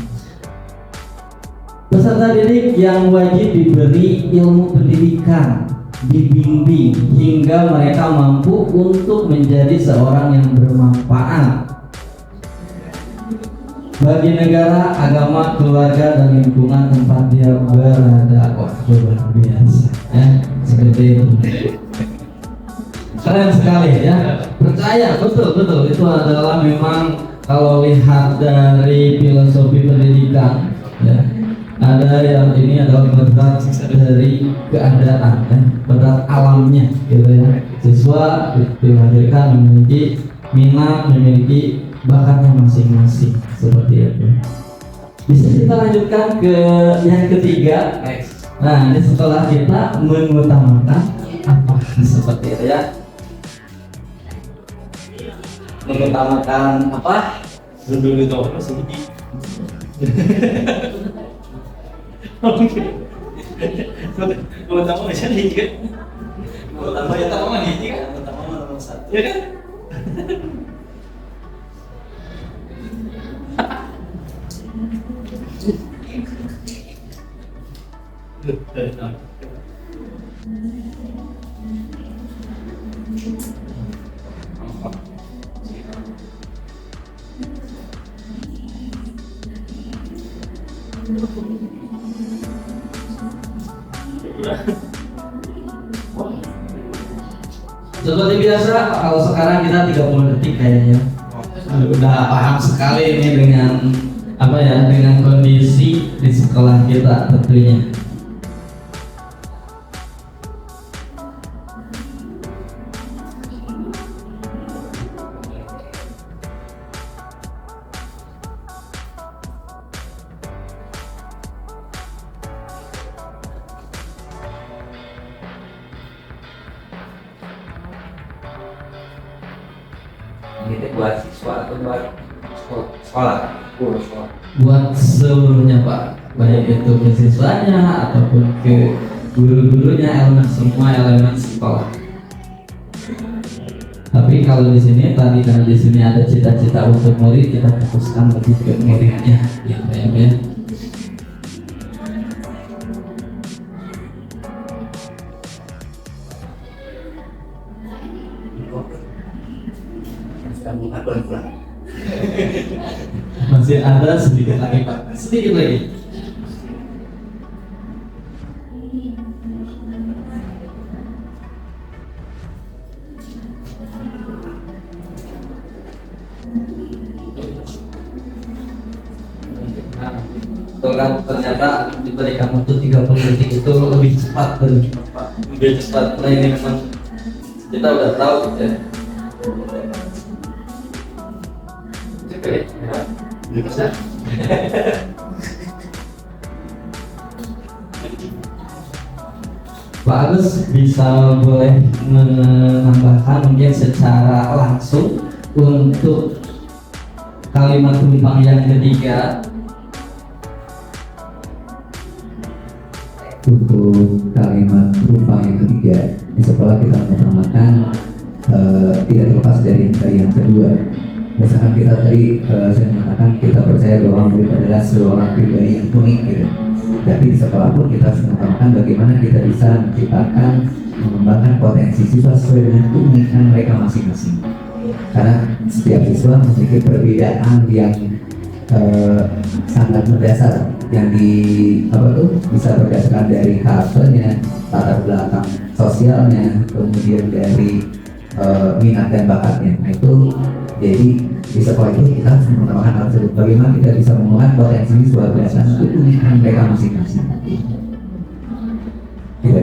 Peserta didik yang wajib diberi ilmu pendidikan, dibimbing hingga mereka mampu untuk menjadi seorang yang bermanfaat bagi negara, agama, keluarga, dan lingkungan tempat dia berada. Wah, luar biasa ya, seperti itu. Keren sekali ya. Percaya betul itu adalah memang kalau lihat dari filosofi pendidikan ya, ada yang ini adalah berat dari keadaan ya, berat alamnya gitu ya. Siswa dilahirkan memiliki minat, memiliki bakatnya masing-masing seperti itu. Bisa kita lanjutkan ke yang ketiga. Nah, ini setelah kita mengutamakan apa seperti itu ya, mengutamakan apa? Dulu tahu apa sih? Oke. Pertama aja nih kan. Pertama nih kan. Pertama nomor 1. Ya kan? Seperti biasa, kalau sekarang kita 30 detik kayaknya udah paham sekali ini dengan apa ya, dengan kondisi di sekolah kita tentunya. Ini buat siswa atau buat sekolah? Sekolah. Buat seluruhnya Pak, baik itu ke siswanya ataupun ke guru-gurunya, semua elemen sekolah. Tapi kalau di sini tadi, karena di sini ada cita-cita untuk murid, kita fokuskan lebih ke muridnya gitu ya. Masih ada sedikit lagi Pak, sedikit lagi. Kan ternyata diberikan waktu 30 detik itu lebih cepat dari Pak, lebih cepat. Nah ini memang kita udah tahu ya. Bisa. Pak Agus bisa boleh menambahkan mungkin secara langsung untuk kalimat tumpang yang ketiga. Untuk kalimat tumpang yang ketiga di sekolah kita mengutamakan tidak terlepas dari yang kedua. Misalkan kita tadi saya mengatakan kita percaya bahwa murid adalah seorang pribadi yang unik gitu. Tapi di sekolah pun kita harus mengutamakan bagaimana kita bisa menciptakan, mengembangkan potensi siswa sesuai dengan keunikan mereka masing-masing. Karena setiap siswa memiliki perbedaan yang sangat mendasar yang bisa berdasarkan dari karakternya, latar belakang sosialnya, kemudian dari minat dan bakatnya. Nah itu jadi di sekolah itu kita harus mengutamakan hal tersebut. Bagaimana kita bisa mengembangkan potensi siswa berdasarkan keunikan mereka masing-masing. Kita.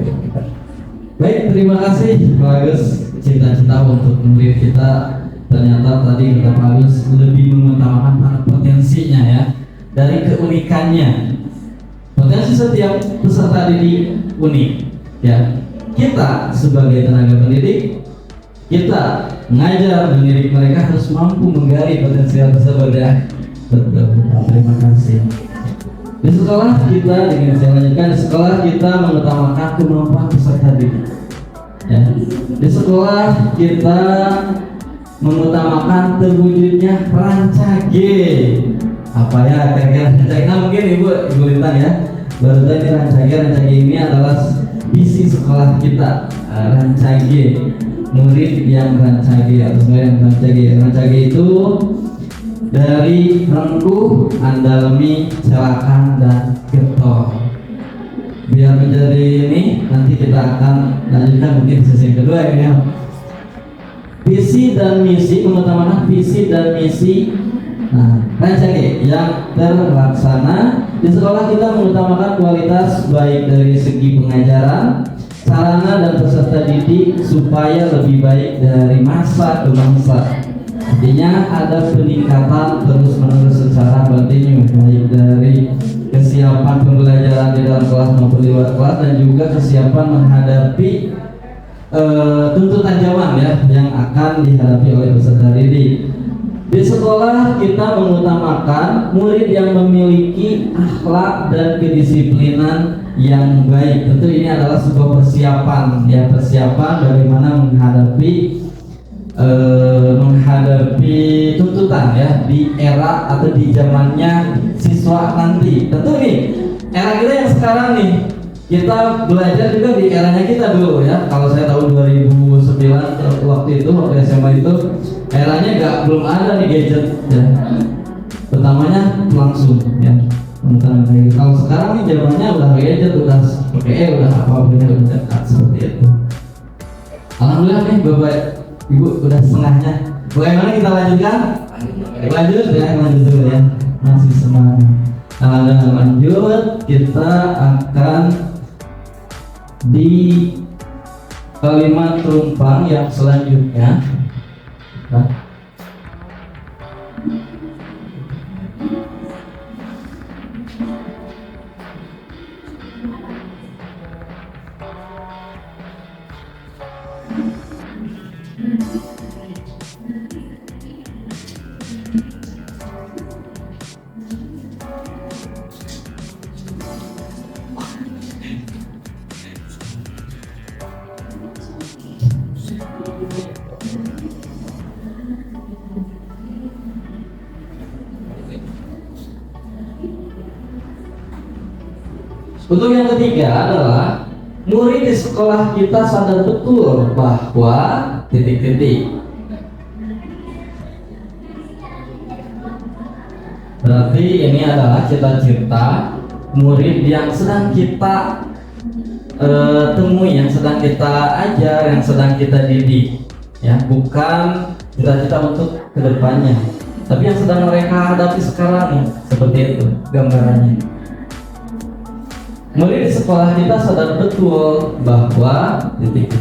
Baik, terima kasih Pak Agus. Cita-cita untuk murid kita ternyata tadi kata Pak Agus lebih mengutamakan pada potensinya ya, dari keunikannya. Potensi setiap peserta didik unik ya. Kita sebagai tenaga pendidik, kita mengajar mendidik mereka harus mampu menggali potensial tersebut ya. Betul. Terima kasih. Di sekolah kita, dengan saya lanjutkan, di sekolah kita mengutamakan kemampuan peserta didik ya. Di sekolah kita mengutamakan terwujudnya Rancage. Apa ya kira-kira Rancage? Nah mungkin Ibu Lintang ya, baru tadi Rancage ini adalah visi sekolah kita. Rancage, murid yang Rancage atau murid yang Rancage itu dari Rengkuh, Andalmi, Celakan, dan Getol. Biar menjadi ini, nanti kita akan lanjutkan mungkin sesi kedua ini ya. Visi dan misi, mengutamakan visi dan misi Rancage yang terlaksana. Di sekolah kita mengutamakan kualitas baik dari segi pengajaran, sarana dan peserta didik supaya lebih baik dari masa ke masa. Artinya ada peningkatan terus-menerus secara kontinu, baik dari kesiapan pembelajaran di dalam kelas maupun di luar kelas, dan juga kesiapan menghadapi tuntutan zaman ya yang akan dihadapi oleh peserta didik. Di sekolah kita mengutamakan murid yang memiliki akhlak dan kedisiplinan yang baik. Tentu ini adalah sebuah persiapan ya, persiapan bagaimana menghadapi tuntutan ya di era atau di zamannya siswa nanti. Tentu nih era kita yang sekarang nih, kita belajar juga di eranya kita dulu ya. Kalau saya tahun 2009 waktu SMA itu eranya belum ada nih gadget ya. Pertamanya langsung ya. Kalau sekarang nih zamannya udah gadget, udah pakai udah apa-apa udah dekat seperti itu. Alhamdulillah nih Bapak Ibu udah setengahnya. Bagaimana kita lanjutkan? Lanjut dulu ya. Masih semangat. Nah, lanjut kita akan di kalimat tumpang yang selanjutnya. Untuk yang ketiga adalah murid di sekolah kita sadar betul bahwa titik-titik. Berarti ini adalah cita-cita murid yang sedang kita temui, yang sedang kita ajar, yang sedang kita didik ya, bukan cita-cita untuk kedepannya, tapi yang sedang mereka hadapi sekarang nih. Seperti itu gambarannya. Murid di sekolah kita sadar betul bahwa titik.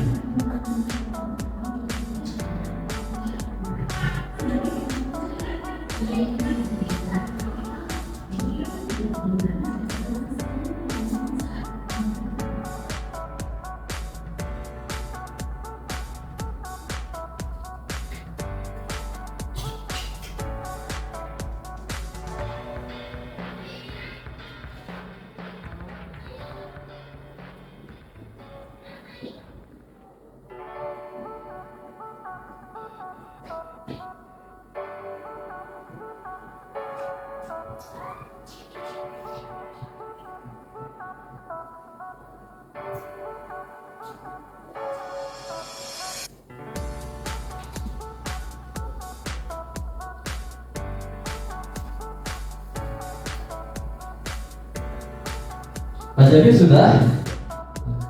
Pak Jabi sudah.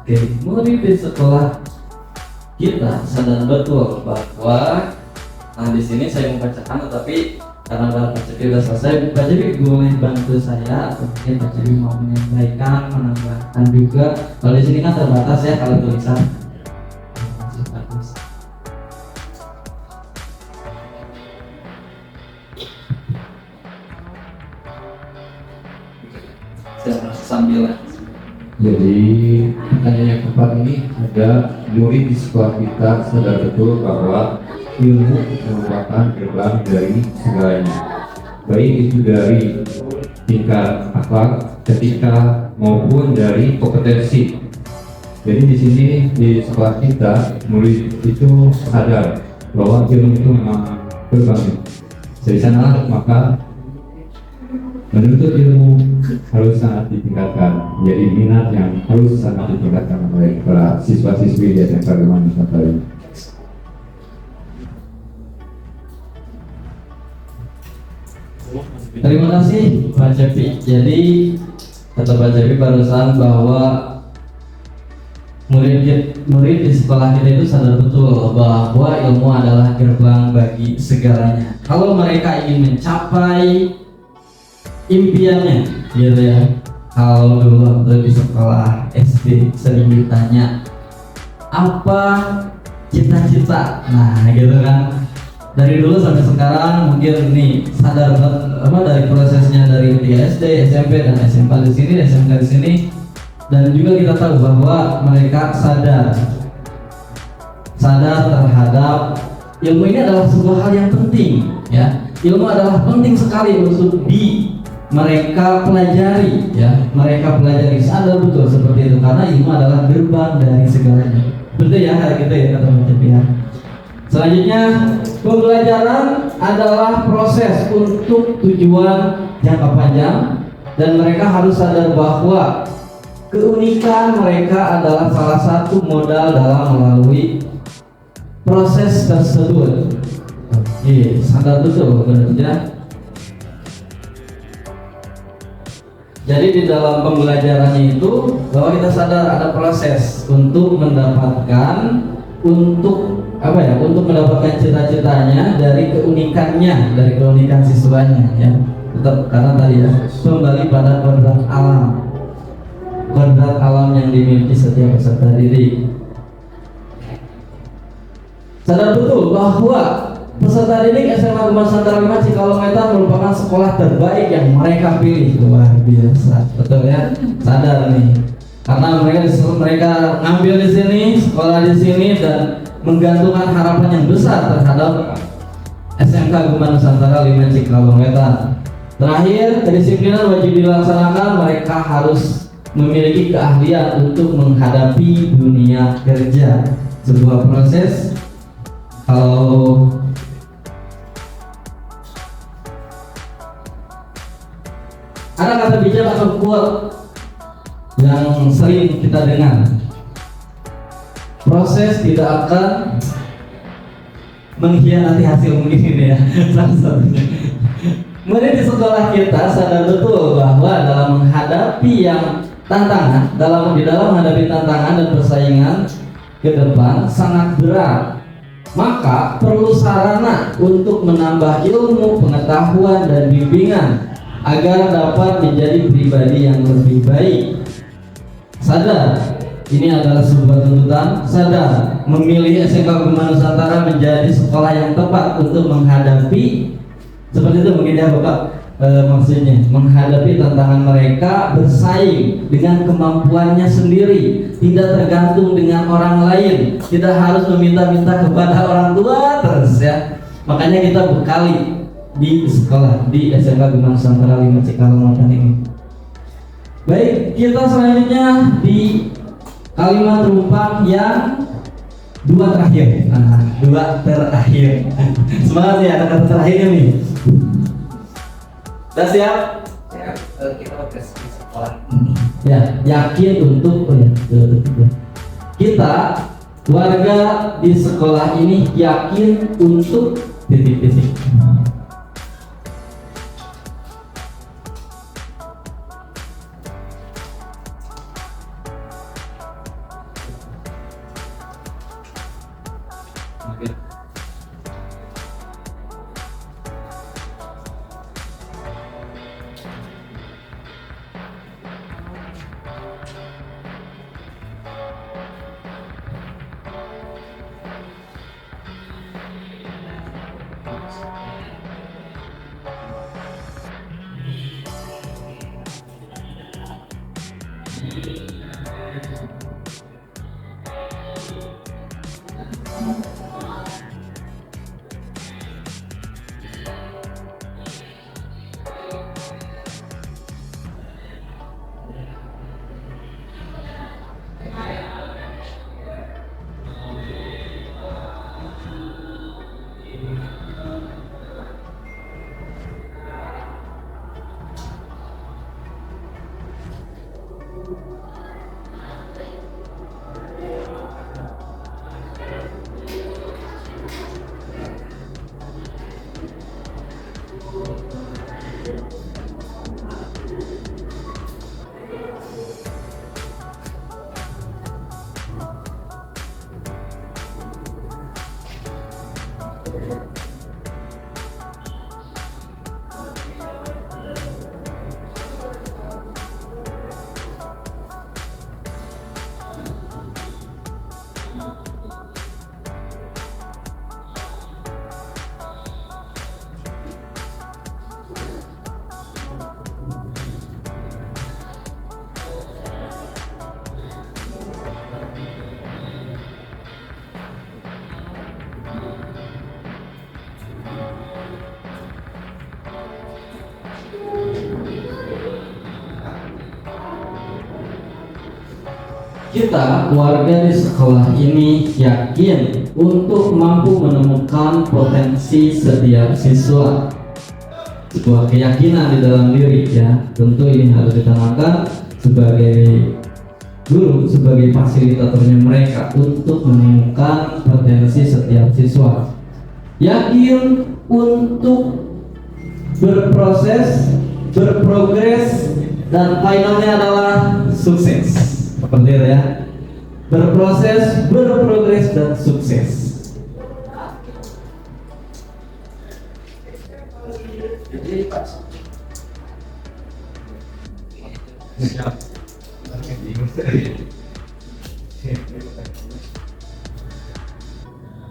Oke, murid di sekolah kita sadar betul bahwa di sini saya membacakan, tetapi karena Pak Jabi sudah selesai, Pak Jabi boleh bantu saya atau mungkin Pak Jabi mau menyampaikan, menambahkan juga. Kalau di sini kan terbatas ya kalau tulisan. Bagus. Saya sambil. Jadi pertanyaan yang keempat ini ada murid di sekolah kita sadar betul bahwa ilmu merupakan gerbang dari segalanya, baik itu dari tingkat akhlak, etika maupun dari kompetensi. Jadi di sini di sekolah kita murid itu sadar bahwa ilmu itu memang gerbang. Dari sana maka menuntut ilmu harus sangat ditingkatkan, jadi minat yang harus sangat ditingkatkan oleh para siswa-siswi di SMK Agama Nusantara ini. Terima kasih Pak Jabi. Jadi kata Pak Jabi barusan bahwa murid di sekolah kita itu sadar betul bahwa ilmu adalah gerbang bagi segalanya. Kalau mereka ingin mencapai impiannya, gitu ya. Kalau dulu waktu di sekolah SD sering ditanya apa cita-cita, nah gitu kan. Dari dulu sampai sekarang mungkin nih sadar dari prosesnya dari SD, SMP dan SMK di sini, SMK di sini, dan juga kita tahu bahwa mereka sadar terhadap ilmu ini adalah sebuah hal yang penting, ya. Ilmu adalah penting sekali untuk mereka pelajari, ya. Mereka pelajari sadar betul seperti itu karena ilmu adalah gerbang dari segalanya. Betul ya, hari kita ya kata ya. Selanjutnya, pembelajaran adalah proses untuk tujuan jangka panjang dan mereka harus sadar bahwa keunikan mereka adalah salah satu modal dalam melalui proses tersebut. Oke, sadar betul benar. Jadi di dalam pembelajarannya itu bahwa kita sadar ada proses untuk mendapatkan untuk mendapatkan cita-citanya dari keunikannya, dari keunikan siswanya, ya. Tetap karena tadi ya kembali pada kodrat alam yang dimiliki setiap peserta didik. Sadar betul bahwa peserta didik SMA Agama Nusantara 5 Cikalongwetan merupakan sekolah terbaik yang mereka pilih. Luar biasa, betul ya. Sadar nih, karena mereka ngambil di sini, sekolah di sini dan menggantungkan harapan yang besar terhadap SMK Agama Nusantara 5 Cikalongwetan. Terakhir, kedisiplinan wajib dilaksanakan. Mereka harus memiliki keahlian untuk menghadapi dunia kerja. Sebuah proses. Kalau ada kata bijak atau quote yang sering kita dengar, proses tidak akan mengkhianati hasil, mungkin ini ya salah satunya. Murid di sekolah kita sadar betul bahwa dalam menghadapi di dalam menghadapi tantangan dan persaingan ke depan sangat berat. Maka perlu sarana untuk menambah ilmu, pengetahuan dan bimbingan agar dapat menjadi pribadi yang lebih baik. Sadar, ini adalah sebuah tuntutan. Sadar, memilih SMK Agama Nusantara menjadi sekolah yang tepat untuk menghadapi seperti itu mungkin ya Bapak, maksudnya menghadapi tantangan mereka, bersaing dengan kemampuannya sendiri, tidak tergantung dengan orang lain, tidak harus meminta-minta kepada orang tua terus ya. Makanya kita bekali di sekolah di SMK Agama Nusantara 5 Cikalongwetan ini. Baik, kita selanjutnya di kalimat rumpang yang dua terakhir. Semangat ya, ada kata terakhirnya nih. Udah siap? Ya, kita tes di sekolah. Ya, yakin untuk kita warga di sekolah ini yakin untuk titik-titik. Kita warga di sekolah ini yakin untuk mampu menemukan potensi setiap siswa. Sebuah keyakinan di dalam diri ya. Tentu ini harus ditanamkan sebagai guru, sebagai fasilitatornya mereka untuk menemukan potensi setiap siswa. Yakin untuk berproses, berprogres, dan finalnya adalah sukses. Seperti itu ya, berproses, berprogres, dan sukses.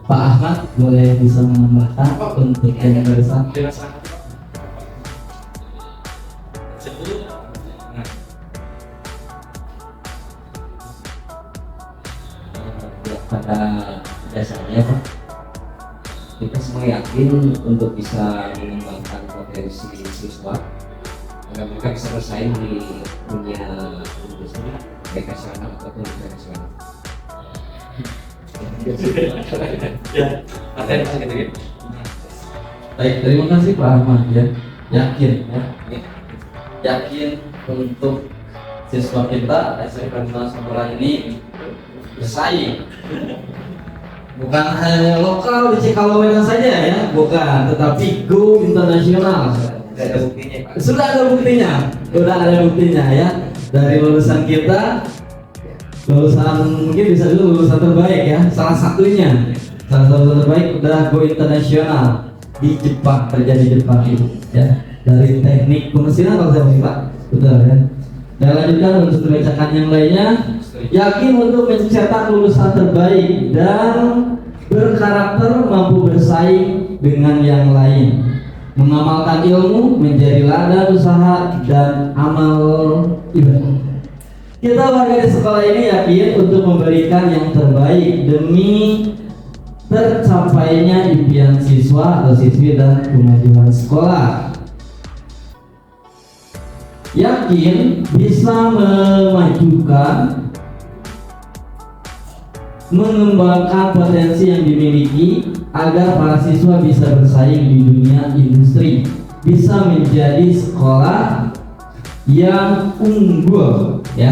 Pak Ahmad boleh bisa menambahkan untuk yang bersama. Pada dasarnya Pak, kita semua yakin untuk bisa mengembangkan potensi siswa agar mereka bisa bersaing di dunia industri baik nasional ataupun internasional. Baik, terima kasih Pak Ahmad ya. Yakin ya, yakin untuk siswa kita SMK Sekolah ini bersaing, bukan hanya lokal di Cikalongwedan saja ya, bukan, tetapi go internasional. Sudah ada buktinya ya, dari lulusan kita, lulusan mungkin bisa dulu lulusan terbaik ya, salah satu terbaik udah go internasional di Jepang, kerja di Jepang itu ya, dari teknik pemesinan kalau saya masih Pak, betul ya. Saya lanjutkan untuk membacakan yang lainnya. Yakin untuk mencetak lulusan terbaik dan berkarakter mampu bersaing dengan yang lain, mengamalkan ilmu menjadi ladang usaha dan amal ibadah. Kita warga di sekolah ini yakin untuk memberikan yang terbaik demi tercapainya impian siswa atau siswi dan kemajuan sekolah. Yakin bisa memajukan, mengembangkan potensi yang dimiliki agar para siswa bisa bersaing di dunia industri, bisa menjadi sekolah yang unggul ya.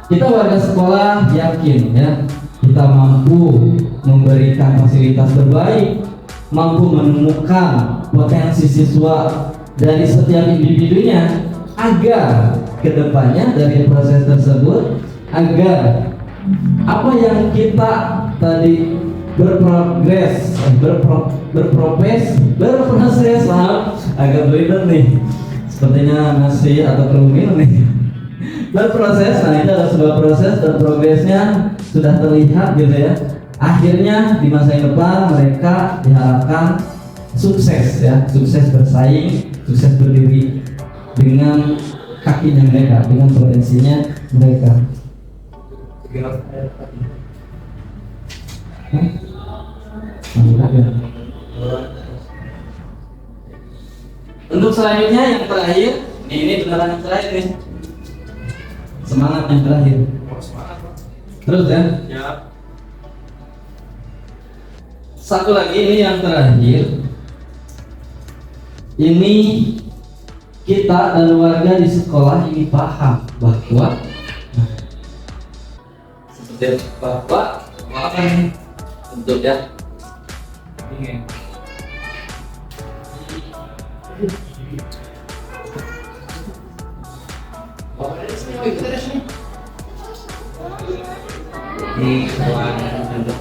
Kita warga sekolah yakin ya, kita mampu memberikan fasilitas terbaik, mampu menemukan potensi siswa dari setiap individunya agar kedepannya dari proses tersebut, agar apa yang kita tadi berproses agak belibet nih, sepertinya nasi atau kerumil nih. Berproses, nah itu ada sebuah proses dan progresnya sudah terlihat gitu ya. Akhirnya di masa yang depan mereka diharapkan sukses ya, sukses bersaing, sukses berdiri dengan kakinya mereka, dengan potensinya mereka. Hah? Untuk selanjutnya yang terakhir, ini beneran yang terakhir nih. Semangat yang terakhir. Terus ya? Ya. Satu lagi ini yang terakhir. Ini kita dan warga di sekolah ini paham bahwa seperti bahwa apa nih bentuk ya Ini. Ini ruang untuk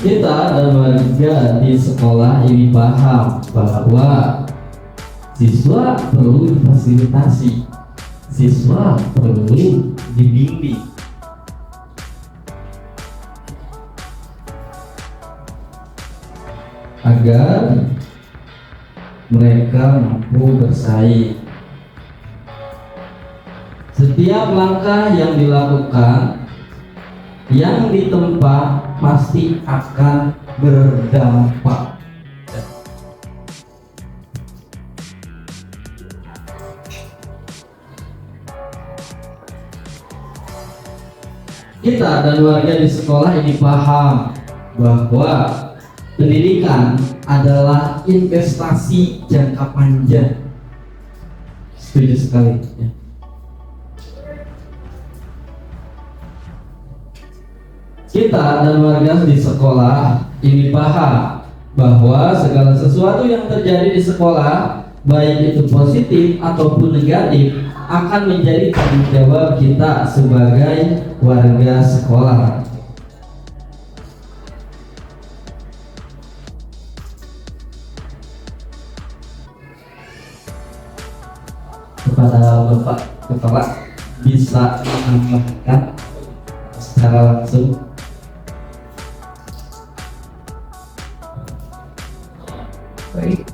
kita dan warga di sekolah ini paham bahwa siswa perlu difasilitasi, siswa perlu dibimbing. Agar mereka mampu bersaing. Setiap langkah yang dilakukan, yang ditempa pasti akan berdampak. Kita dan warga di sekolah ini paham bahwa pendidikan adalah investasi jangka panjang. Setuju sekali ya. Kita dan warga di sekolah ini paham bahwa segala sesuatu yang terjadi di sekolah, baik itu positif ataupun negatif, akan menjadi tanggung jawab kita sebagai warga sekolah. Kepada Bapak Kepala bisa menambahkan secara langsung. baik.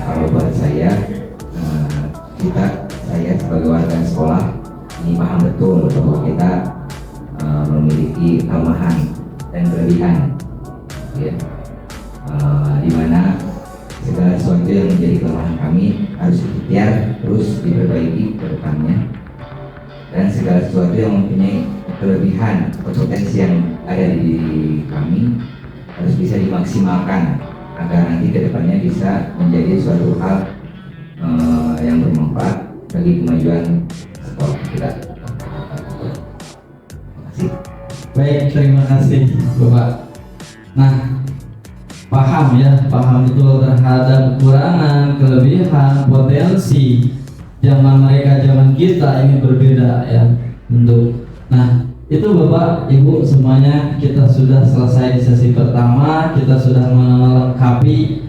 Kalau buat saya, saya sebagai warga sekolah ini paham betul bahwa kita memiliki kelemahan dan kelebihan, ya. Di mana segala sesuatu yang menjadi kelemahan kami harus diikhtiar terus diperbaiki ke depannya, dan segala sesuatu yang mempunyai kelebihan atau potensi yang ada di kami harus bisa dimaksimalkan agar nanti ke depannya bisa menjadi suatu hal yang bermanfaat bagi kemajuan sekolah kita. Terima kasih. Baik, terima kasih Bapak. Nah, paham ya, paham betul terhadap kekurangan, kelebihan, potensi. Zaman mereka, zaman kita ini berbeda ya. Nah, Itu Bapak Ibu semuanya, kita sudah selesai di sesi pertama. Kita sudah melengkapi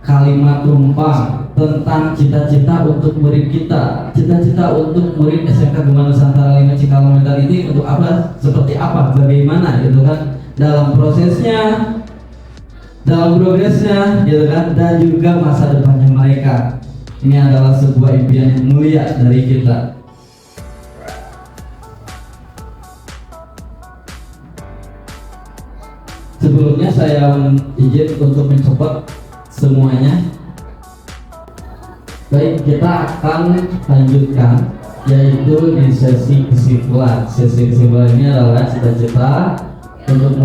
kalimat tumpang tentang cita-cita untuk murid kita. Cita-cita untuk murid SMK Gema Nusantara 5 Cikalongwetan ini untuk apa, seperti apa, bagaimana gitu kan, dalam prosesnya, dalam progresnya gitu kan, dan juga masa depannya mereka. Ini adalah sebuah impian yang mulia dari kita. Sebelumnya saya izin untuk mencopot semuanya. Baik, kita akan lanjutkan yaitu di sesi kesimpulan. Sesi kesimpulan ini adalah cita-cita untuk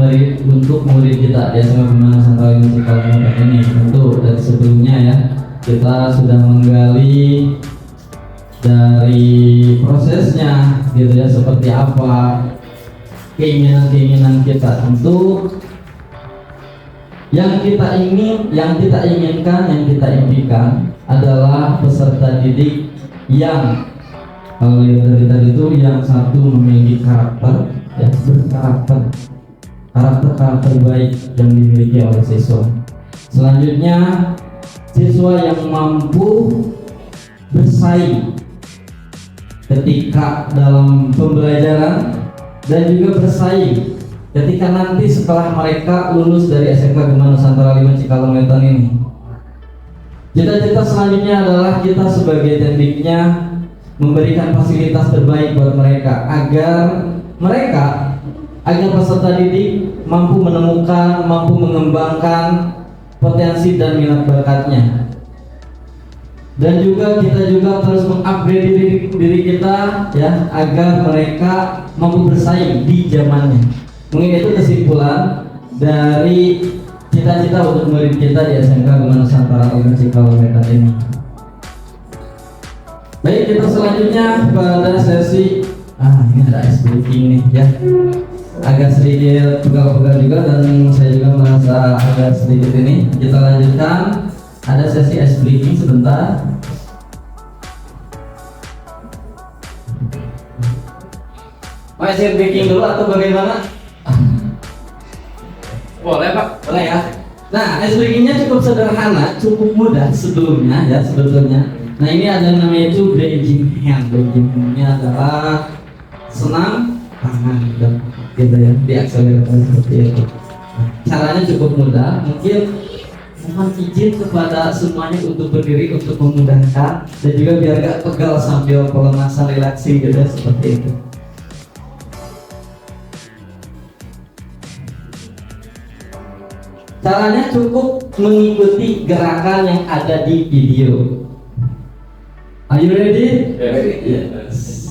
murid kita di SMA Gema Nusantara 5 Cikalongwetan ini. Tentu dari sebelumnya ya, kita sudah menggali dari prosesnya gitu ya, seperti apa keinginan-keinginan kita. Tentu yang kita inginkan, yang kita impikan adalah peserta didik yang, kalau lihat dari tadi itu, yang satu memiliki karakter ya, berkarakter, karakter baik yang dimiliki oleh siswa. Selanjutnya, siswa yang mampu bersaing ketika dalam pembelajaran dan juga bersaing ketika nanti setelah mereka lulus dari SMK Gema Nusantara 5 Cikalongwetan ini. Cita-cita selanjutnya adalah kita sebagai tendiknya memberikan fasilitas terbaik buat mereka, agar peserta didik mampu menemukan, mampu mengembangkan potensi dan minat bakatnya. Dan juga kita juga terus mengupgrade diri kita ya, agar mereka mampu bersaing di zamannya. Mungkin itu kesimpulan dari cita-cita untuk murid kita di SMK Gema Nusantara 5 Cikalongwetan ini. Baik, kita selanjutnya pada sesi ini ada ice breaking nih ya. Agak sedikit pegal-pegal juga dan saya juga merasa agak sedikit ini. Kita lanjutkan, ada sesi ice breaking sebentar. Mau ice breaking dulu atau bagaimana? Boleh Pak, boleh ya. Nah, ice breaking-nya cukup sederhana, cukup mudah sebelumnya ya, sebetulnya. Nah, ini ada namanya itu bridging hand. Bridging hand-nya adalah senam tangan dan gitu ya, diakselerasi seperti itu. Caranya cukup mudah. Mungkin mohon izin kepada semuanya untuk berdiri untuk memudahkan dan juga biar gak pegal sambil pelemasan relaksing gitu ya, seperti itu. Caranya cukup mengikuti gerakan yang ada di video. Are you ready? Ready. Yes.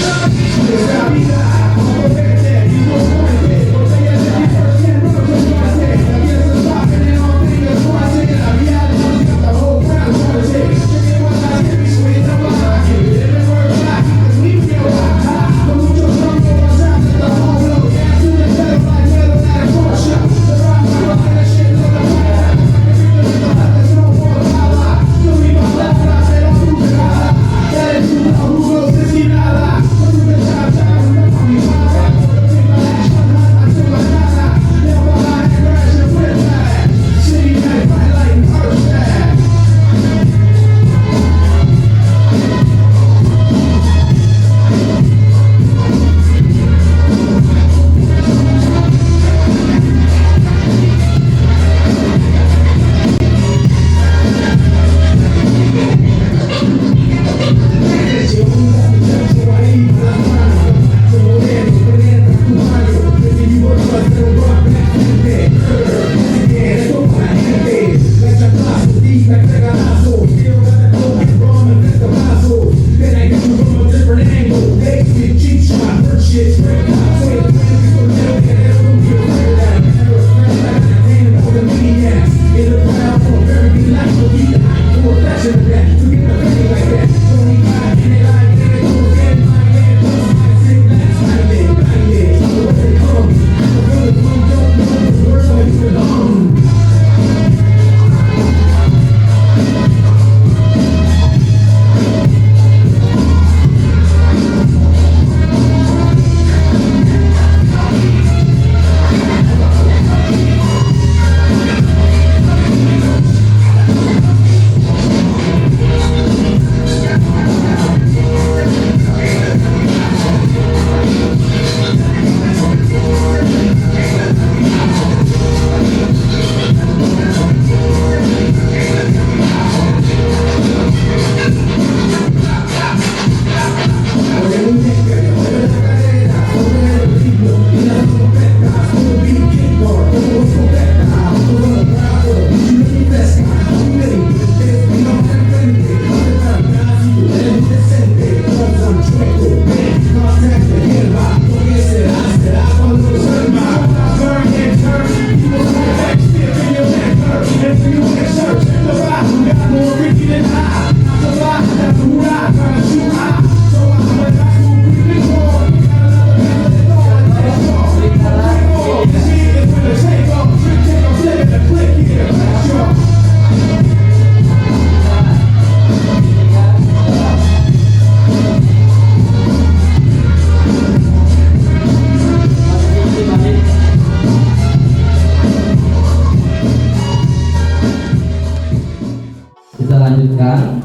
Love lanjutkan.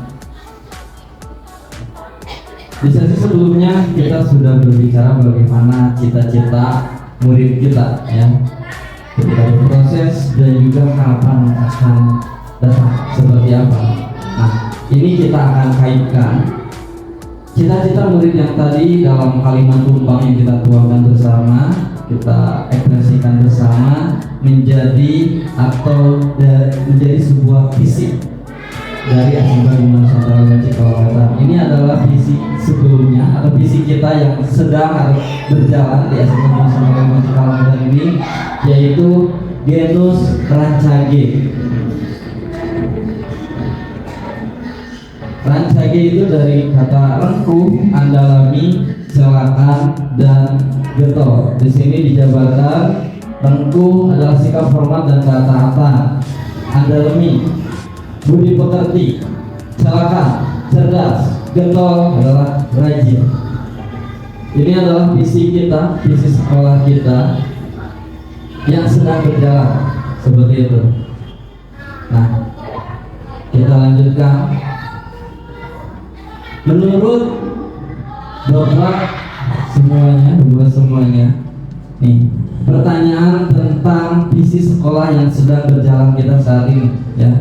Di sesi sebelumnya kita sudah berbicara bagaimana cita-cita murid kita ya, ketika berproses dan juga harapan akan datang seperti apa. Nah, ini kita akan kaitkan cita-cita murid yang tadi dalam kalimat tumpang yang kita tuangkan bersama, kita ekspresikan bersama menjadi menjadi sebuah visi dari SMK Nusantara Cikalongwetan. Ini adalah visi sebelumnya atau visi kita yang sedang berjalan di SMK Nusantara Cikalongwetan ini, yaitu Genus Rancage. Rancage itu dari kata rengkuh, andalami, celakan, dan getol. Di sini dijabarkan rengkuh adalah sikap hormat dan ketaatan, andalami budi pekerti, celakan, cerdas, getol adalah rajin. Ini adalah visi kita, visi sekolah kita yang sedang berjalan seperti itu. Nah, kita lanjutkan. Menurut Bapak semuanya, nih pertanyaan tentang visi sekolah yang sedang berjalan kita saat ini, ya.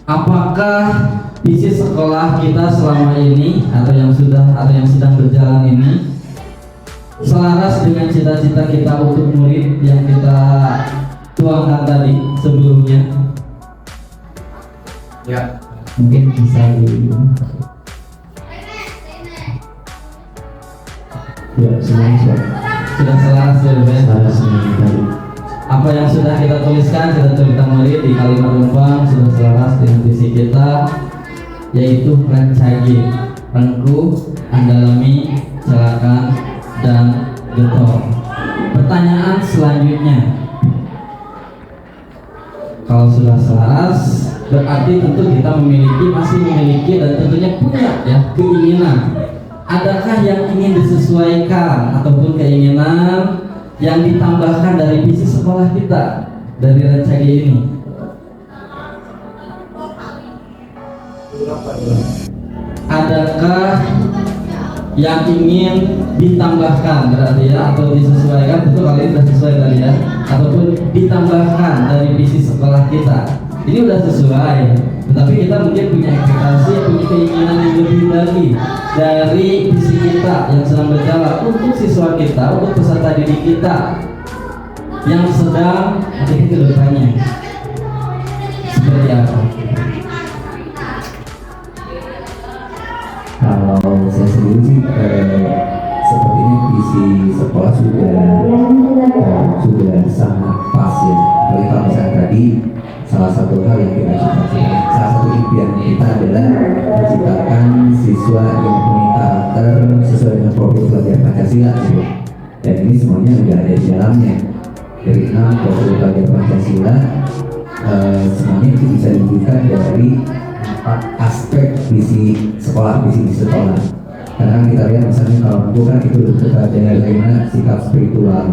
Apakah visi sekolah kita selama ini atau yang sedang berjalan ini selaras dengan cita-cita kita untuk murid yang kita tuangkan tadi sebelumnya? Ya, Mungkin bisa Ya, semuanya sudah selaras ya, Beb? selaras semuanya tadi. Apa yang sudah kita tuliskan, cita-cita murid di kalimat tumpang sudah selaras dengan visi kita, yaitu Rancage, rengkuh, andalami, celakan, dan getol. Pertanyaan selanjutnya, kalau sudah selaras berarti tentu kita masih memiliki dan tentunya punya ya keinginan. Adakah yang ingin disesuaikan ataupun keinginan yang ditambahkan dari visi sekolah kita dari Rancage ini? Adakah yang ingin ditambahkan berarti ya, atau disesuaikan? Tentu kali ini sudah sesuai tadi ya, ataupun ditambahkan dari visi sekolah kita. Ini udah sesuai, tetapi kita mungkin punya ekspektasi, punya keinginan yang lebih lagi dari visi kita yang sedang berjalan untuk siswa kita, untuk peserta didik kita yang sedang nanti ke depannya. Seperti apa? kalau saya sendiri sih sepertinya visi sekolah sudah sangat pas ya. Apalagi kalau misalnya tadi salah satu hal yang kita cita-cita, salah satu impian kita adalah menciptakan siswa yang mempunyai karakter sesuai dengan profil pelajar Pancasila gitu. Dan ini semuanya sudah ada di dalamnya. Dari 6 profil pelajar Pancasila, semuanya itu bisa diwujudkan dari 4 aspek visi sekolah. Karena kan kita lihat misalnya kalau aku kan itu ada bagaimana sikap spiritual,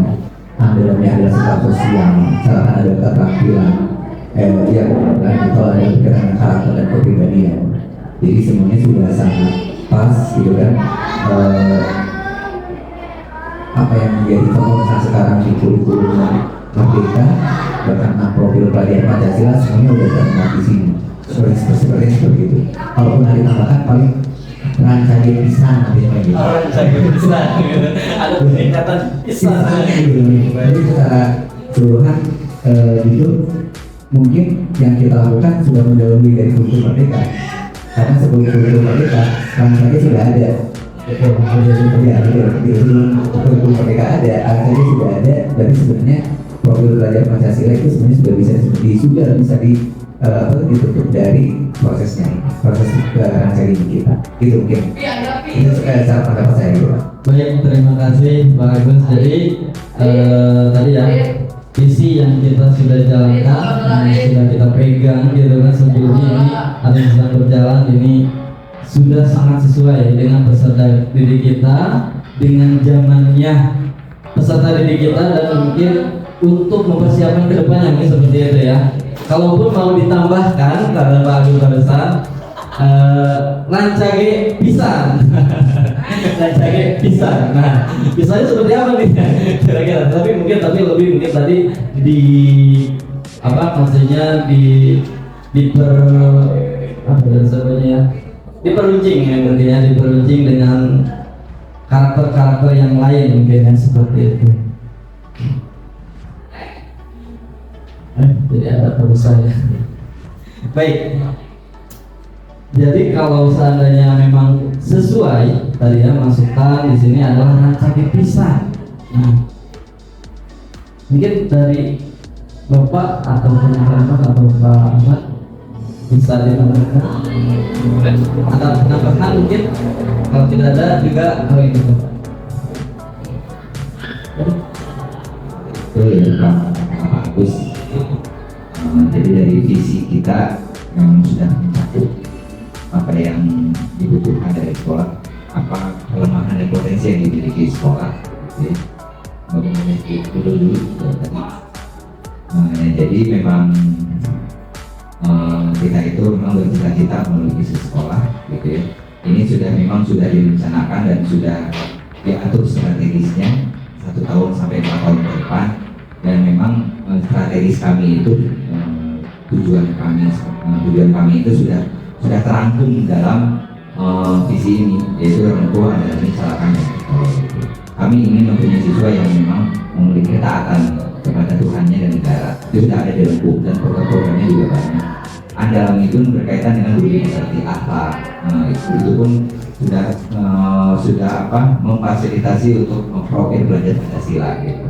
dalamnya ada sikap sosial, cara ada keterampilan, dan kalau ada berkaitan karakter dan kepribadian. Jadi semuanya sudah sangat pas gitu kan. Apa yang menjadi fokus sekarang di kurikulum Merdeka, bahkan profil pelajar Pancasila semuanya sudah termuat di sini. Seperti itu. Kalaupun ada tambahan paling Rancage pisan nanti gitu. Rancage pisan, ada peningkatan pisan. Jadi secara keseluruhan gitu mungkin yang kita lakukan sudah mendahului dari kurikulum Merdeka. Karena sebelum kurikulum Merdeka, Rancage sudah ada. Ya, di kurikulum Merdeka ada, Rancage sudah ada, tapi sebenarnya profil pelajar Pancasila itu sebenarnya sudah bisa ditutup dari proses Rancage kita. Itu mungkin. Itu cara pendapat saya gitu. Baik, terima kasih Pak Agus. Jadi tadi ya visi yang kita sudah jalankan, yang sudah kita pegang gitu kan sebelumnya ini atau yang sedang berjalan ini sudah sangat sesuai dengan peserta didik kita, dengan zamannya peserta didik kita, dan mungkin untuk mempersiapkan ke depannya mungkin seperti itu ya. Kalaupun mau ditambahkan karena Pak Agung barusan lancage pisan. Lancage pisan. Nah, pisannya seperti apa nih? Kira-kira. Tapi lebih mungkin tadi di apa maksudnya diperuncing ya berarti ya, diperuncing dengan karakter-karakter yang lain mungkin ya, seperti itu. Jadi ada perusahaan ya. Baik. Jadi kalau seandainya memang sesuai tadi ya, masukan di sini adalah rancage pisan. Nah, mungkin dari Bapak atau penyampaian atau Pak Ahmad bisa ditambahkan. Ada penambahan mungkin, kalau tidak ada juga hal ini Bapak. Betul ya Pak Agus. Jadi dari visi kita memang sudah mencakup apa yang dibutuhkan dari sekolah, apa kelemahan dan potensi yang dimiliki sekolah, gitu ya. Memiliki dulu tadi. Jadi memang kita itu memang bercita-cita melalui visi sekolah, gitu ya. Ini sudah direncanakan dan sudah diatur strategisnya 1 tahun sampai 4 tahun ke depan, dan memang strategis kami itu tujuan kami itu sudah terangkum dalam visi ini, yaitu orang tua adalah misalkan kami ingin mempunyai siswa yang memang memiliki ketaatan kepada Tuhannya dan negara. Itu sudah ada dalam buku dan program-programnya juga banyak. Andalan itu berkaitan dengan budi pekerti akhlak. Itu pun sudah memfasilitasi untuk memprofil belajar Pancasila gitu.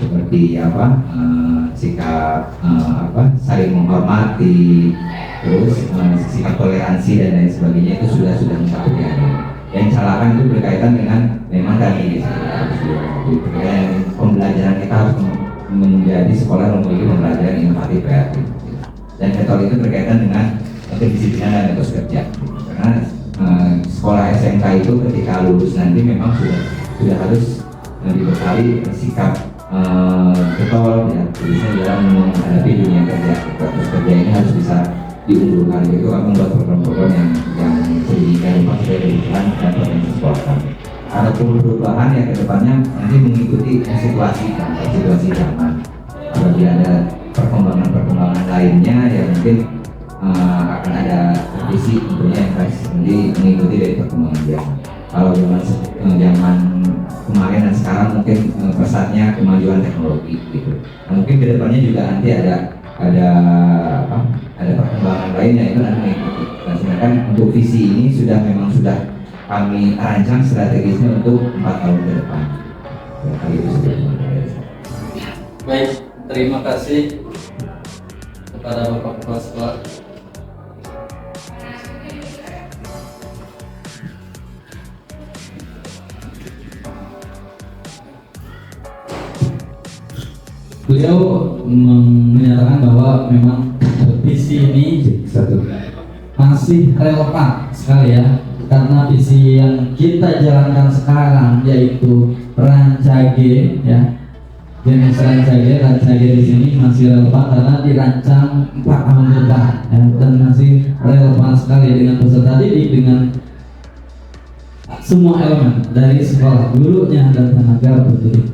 Seperti sikap saling menghormati, terus sikap toleransi dan lain sebagainya, itu sudah mencakup yang ini. Yang calakan itu berkaitan dengan memang tadi pembelajaran kita harus menjadi sekolah yang memiliki pembelajaran inovatif kreatif. Dan metode itu berkaitan dengan kedisiplinan dan etos kerja. Karena sekolah SMK itu ketika lulus nanti memang sudah harus dibekali sikap getol ya, biasanya dalam menghadapi dunia kerja. Etos kerja ini harus bisa diunggulkan. Itu akan membuat program-program yang sedemikian rupa sesuai kebutuhan dan potensi sekolah kami. Ada perubahan yang kedepannya nanti mengikuti situasi zaman. Apabila ada perkembangan lainnya ya mungkin akan ada visi tentunya yang harus mengikuti dari perkembangan zaman. Kalau zaman kemarin dan sekarang mungkin pesatnya kemajuan teknologi gitu. Nah, mungkin kedepannya juga nanti ada perkembangan lainnya itu nanti mengikuti. Nah, sedangkan untuk visi ini sudah kami rancang strategisnya untuk 4 tahun ke depan. Baik, terima kasih kepada Bapak Kepala Sekolah. Beliau menyatakan bahwa memang visi ini masih relevan sekali ya, karena visi yang kita jalankan sekarang yaitu rancage ya, jenis rancage di sini masih relevan karena dirancang 4 tahun ke depan ya, dan masih relevan sekali dengan peserta didik, dengan semua elemen dari sekolah, gurunya dan tenaga pendidik.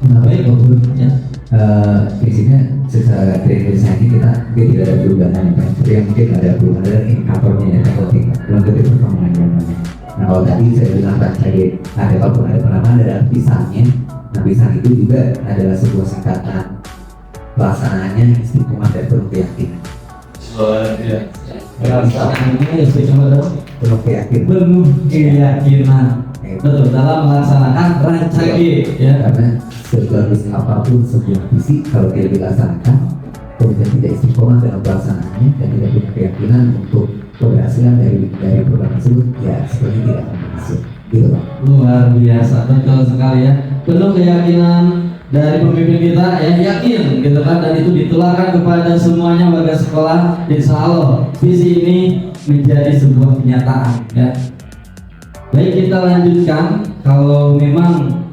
Baik Pak Guru ya. Prinsipnya secara teorisasi kita mungkin tidak ada perubahan ya Pak, tapi yang mungkin ada perubahan dari indikatornya ya, mengikuti perkembangan zamannya. Nah kalau tadi saya bilang rancage, ada walaupun ada penambahan ada pisahnya. Nah pisah itu juga adalah sebuah singkatan pelaksanaannya istiqomah dan penuh keyakinan. Pelaksanaannya istiqomah dan penuh keyakinan. Penuh keyakinan. Betul, dalam melaksanakan rancage ya. Karena sebagus apapun sebuah visi, kalau tidak dilaksanakan kemudian tidak istiqomah dalam pelaksanaannya dan tidak punya keyakinan untuk keberhasilan dari program tersebut, ya sebenarnya tidak akan berhasil gitu Pak. Luar biasa, betul sekali ya. Penuh keyakinan dari pemimpin kita ya, yakin gitu kan, dan itu ditularkan kepada semuanya warga sekolah. Insya Allah visi ini menjadi sebuah kenyataan ya. Baik, kita lanjutkan. Kalau memang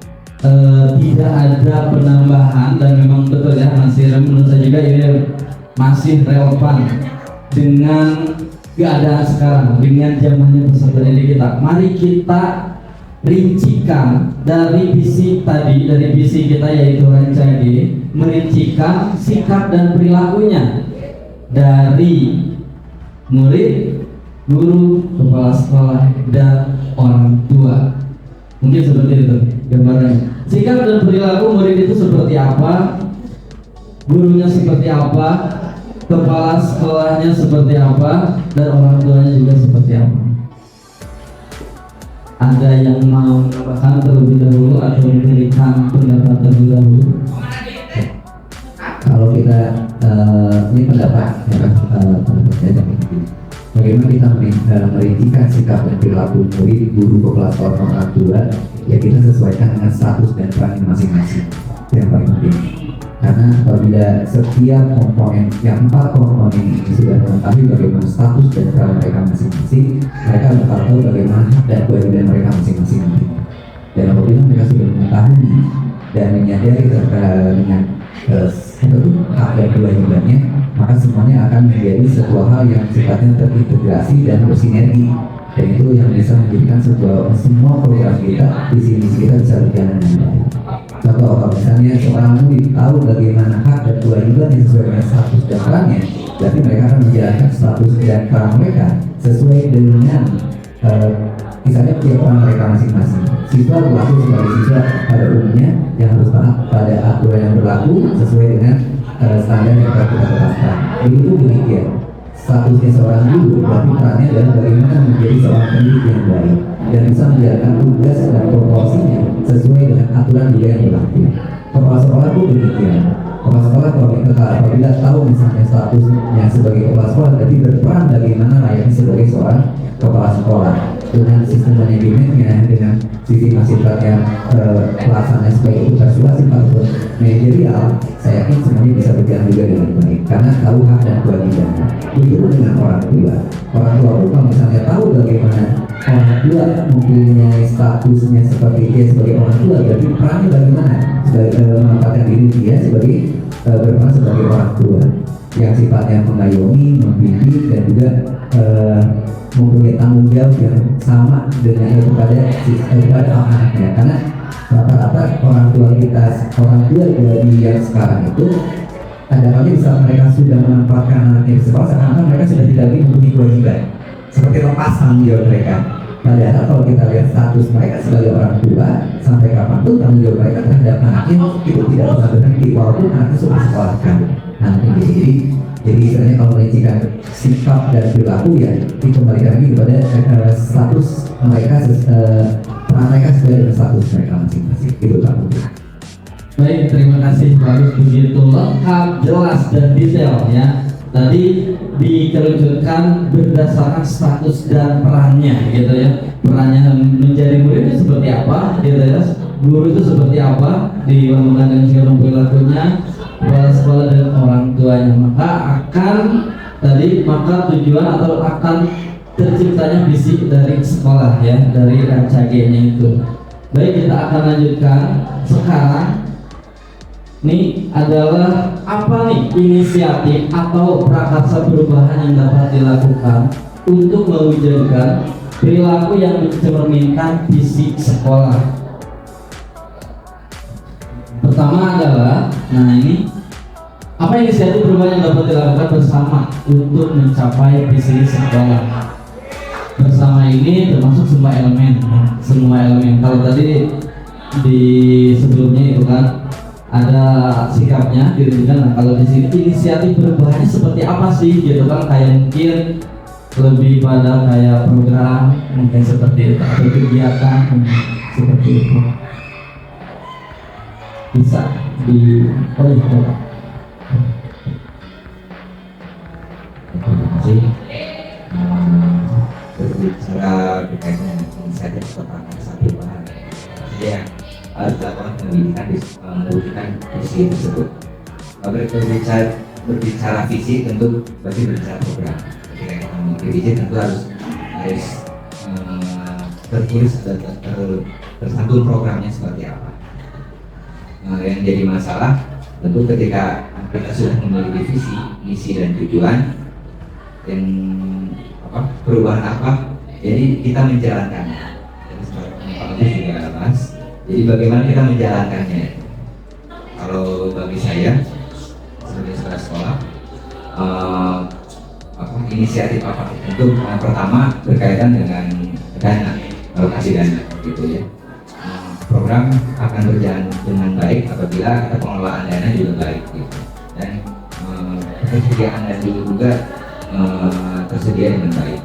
tidak ada penambahan dan memang betul ya masih menurut saya juga ini masih relevan dengan keadaan sekarang, dengan zamannya peserta didik kita. Mari kita rincikan dari visi tadi, dari visi kita yaitu Rancage, merincikan sikap dan perilakunya dari murid, guru, kepala sekolah, dan orang tua. Mungkin seperti itu gambarannya. Sikap dan perilaku murid itu seperti apa, gurunya seperti apa, kepala sekolahnya seperti apa, dan orang tuanya juga seperti apa. Ada yang mau menambahkan terlebih dahulu atau memberikan pendapat terlebih dahulu? Kalau kita ini pendapat ya kan, pendapat saya dan begini. Bagaimana kita merincikan sikap dan perilaku murid, guru, kepala sekolah, dan orang tua, ya kita sesuaikan dengan status dan peran masing-masing. Yang paling penting. Karena apabila setiap komponen, yang 4 komponen ini sudah mengetahui bagaimana status dan peran mereka masing-masing, mereka bakal tahu bagaimana hak dan kewajiban mereka masing-masing. Dan apabila mereka sudah mengetahui dan menyadari terkait dengan hak dan kewajibannya, maka semuanya akan menjadi sebuah hal yang sifatnya terintegrasi dan bersinergi, dan itu yang bisa menjadikan semua program kita, visi misi kita bisa berjalan dengan baik. Contoh, kalau misalnya seorang murid tahu bagaimana hak dan kewajiban yang sesuai dengan status dan perannya, berarti mereka akan menjalankan status dan peran mereka sesuai dengan misalnya peran mereka masing-masing. Siswa berlaku sebagai siswa pada umumnya yang harus taat pada aturan yang berlaku sesuai dengan standar yang telah kita tetapkan. Begitu demikian statusnya seorang guru, berarti perannya adalah bagaimana menjadi seorang pendidik yang baik dan bisa menjalankan tugas dan proporsinya sesuai dengan aturan juga yang berlaku. Kepala sekolah pun demikian. Kepala sekolah apabila tahu misalnya statusnya sebagai kepala sekolah, berarti berperan bagaimana layaknya sebagai seorang kepala sekolah dengan sistem manajemennya, dengan sisi sifatnya pelaksanaan sebagai tugas sifat ataupun manajerial. Saya yakin semuanya bisa berjalan juga dengan baik karena tahu hak dan kewajibannya. Begitu dengan orang tua. Orang tua pun kalau misalnya tahu bagaimana orang tua mempunyai statusnya seperti dia sebagai orang tua, berarti perannya bagaimana sebagai menempatkan diri dia sebagai berperan sebagai orang tua yang sifatnya mengayomi, membimbing, dan juga mempunyai tanggung jawab yang sama dengan kepada anak-anaknya. Karena rata-rata orang tua dari yang sekarang itu kadang-kadang bisa mereka sudah menempatkan anaknya di sekolah seakan-akan mereka sudah tidak lagi mempunyai kewajiban, seperti lepas tanggung jawab mereka. Padahal kalau kita lihat status mereka sebagai orang tua, sampai kapanpun tanggung jawab mereka terhadap anaknya itu tidak pernah berhenti walaupun anaknya sudah disekolahkan. Nah, jadi istilahnya kalau merincikan sikap dan perilaku ya dikembalikan lagi kepada status mereka, peran mereka sesuai dengan status mereka masing-masing. Itu Pak. Baik, terima kasih, bagus, begitu lengkap, jelas dan detail ya. Tadi dikerucutkan berdasarkan status dan perannya gitu ya. Perannya menjadi murid itu seperti apa gitu ya. Guru itu seperti apa, dibangunkan dengan segala perilakunya, kepala sekolah dan orang tuanya. Maka tujuan atau akan terciptanya visi dari sekolah ya, dari Rancage-nya itu. Baik, kita akan lanjutkan sekarang. Ini adalah apa nih inisiatif atau prakarsa perubahan yang dapat dilakukan untuk mewujudkan perilaku yang mencerminkan visi sekolah. Pertama adalah, apa inisiatif perubahan yang dapat dilakukan bersama untuk mencapai visi sekolah? Bersama ini termasuk semua elemen. Kalau tadi di sebelumnya itu kan ada sikapnya dirumuskan. Nah, kalau di sini inisiatif perubahannya seperti apa sih gitu kan, kayak mungkin lebih pada kayak program mungkin seperti itu atau kegiatan seperti itu bisa di Terima kasih. Berbicara berkaitan dengan inisiatif prakarsa perubahan, ya harus dilakukan pendidikan mewujudkan visi tersebut. Berbicara visi tentu berarti berbicara program. Ketika kita memiliki visi tentu harus tertulis dan tersantun programnya seperti apa. yang jadi masalah tentu ketika kita sudah memiliki visi, misi dan tujuan yang perubahan apa, jadi kita menjalankannya. Jadi seperti Pak Agus juga bahas, jadi bagaimana kita menjalankannya. Kalau bagi saya sebagai kepala sekolah, inisiatif apa? Tentu pertama berkaitan dengan dana, alokasi dana, gitu ya. Program akan berjalan dengan baik apabila kita pengelolaan dana juga baik, gitu. Dan ketersediaan dana juga tersedia dengan baik.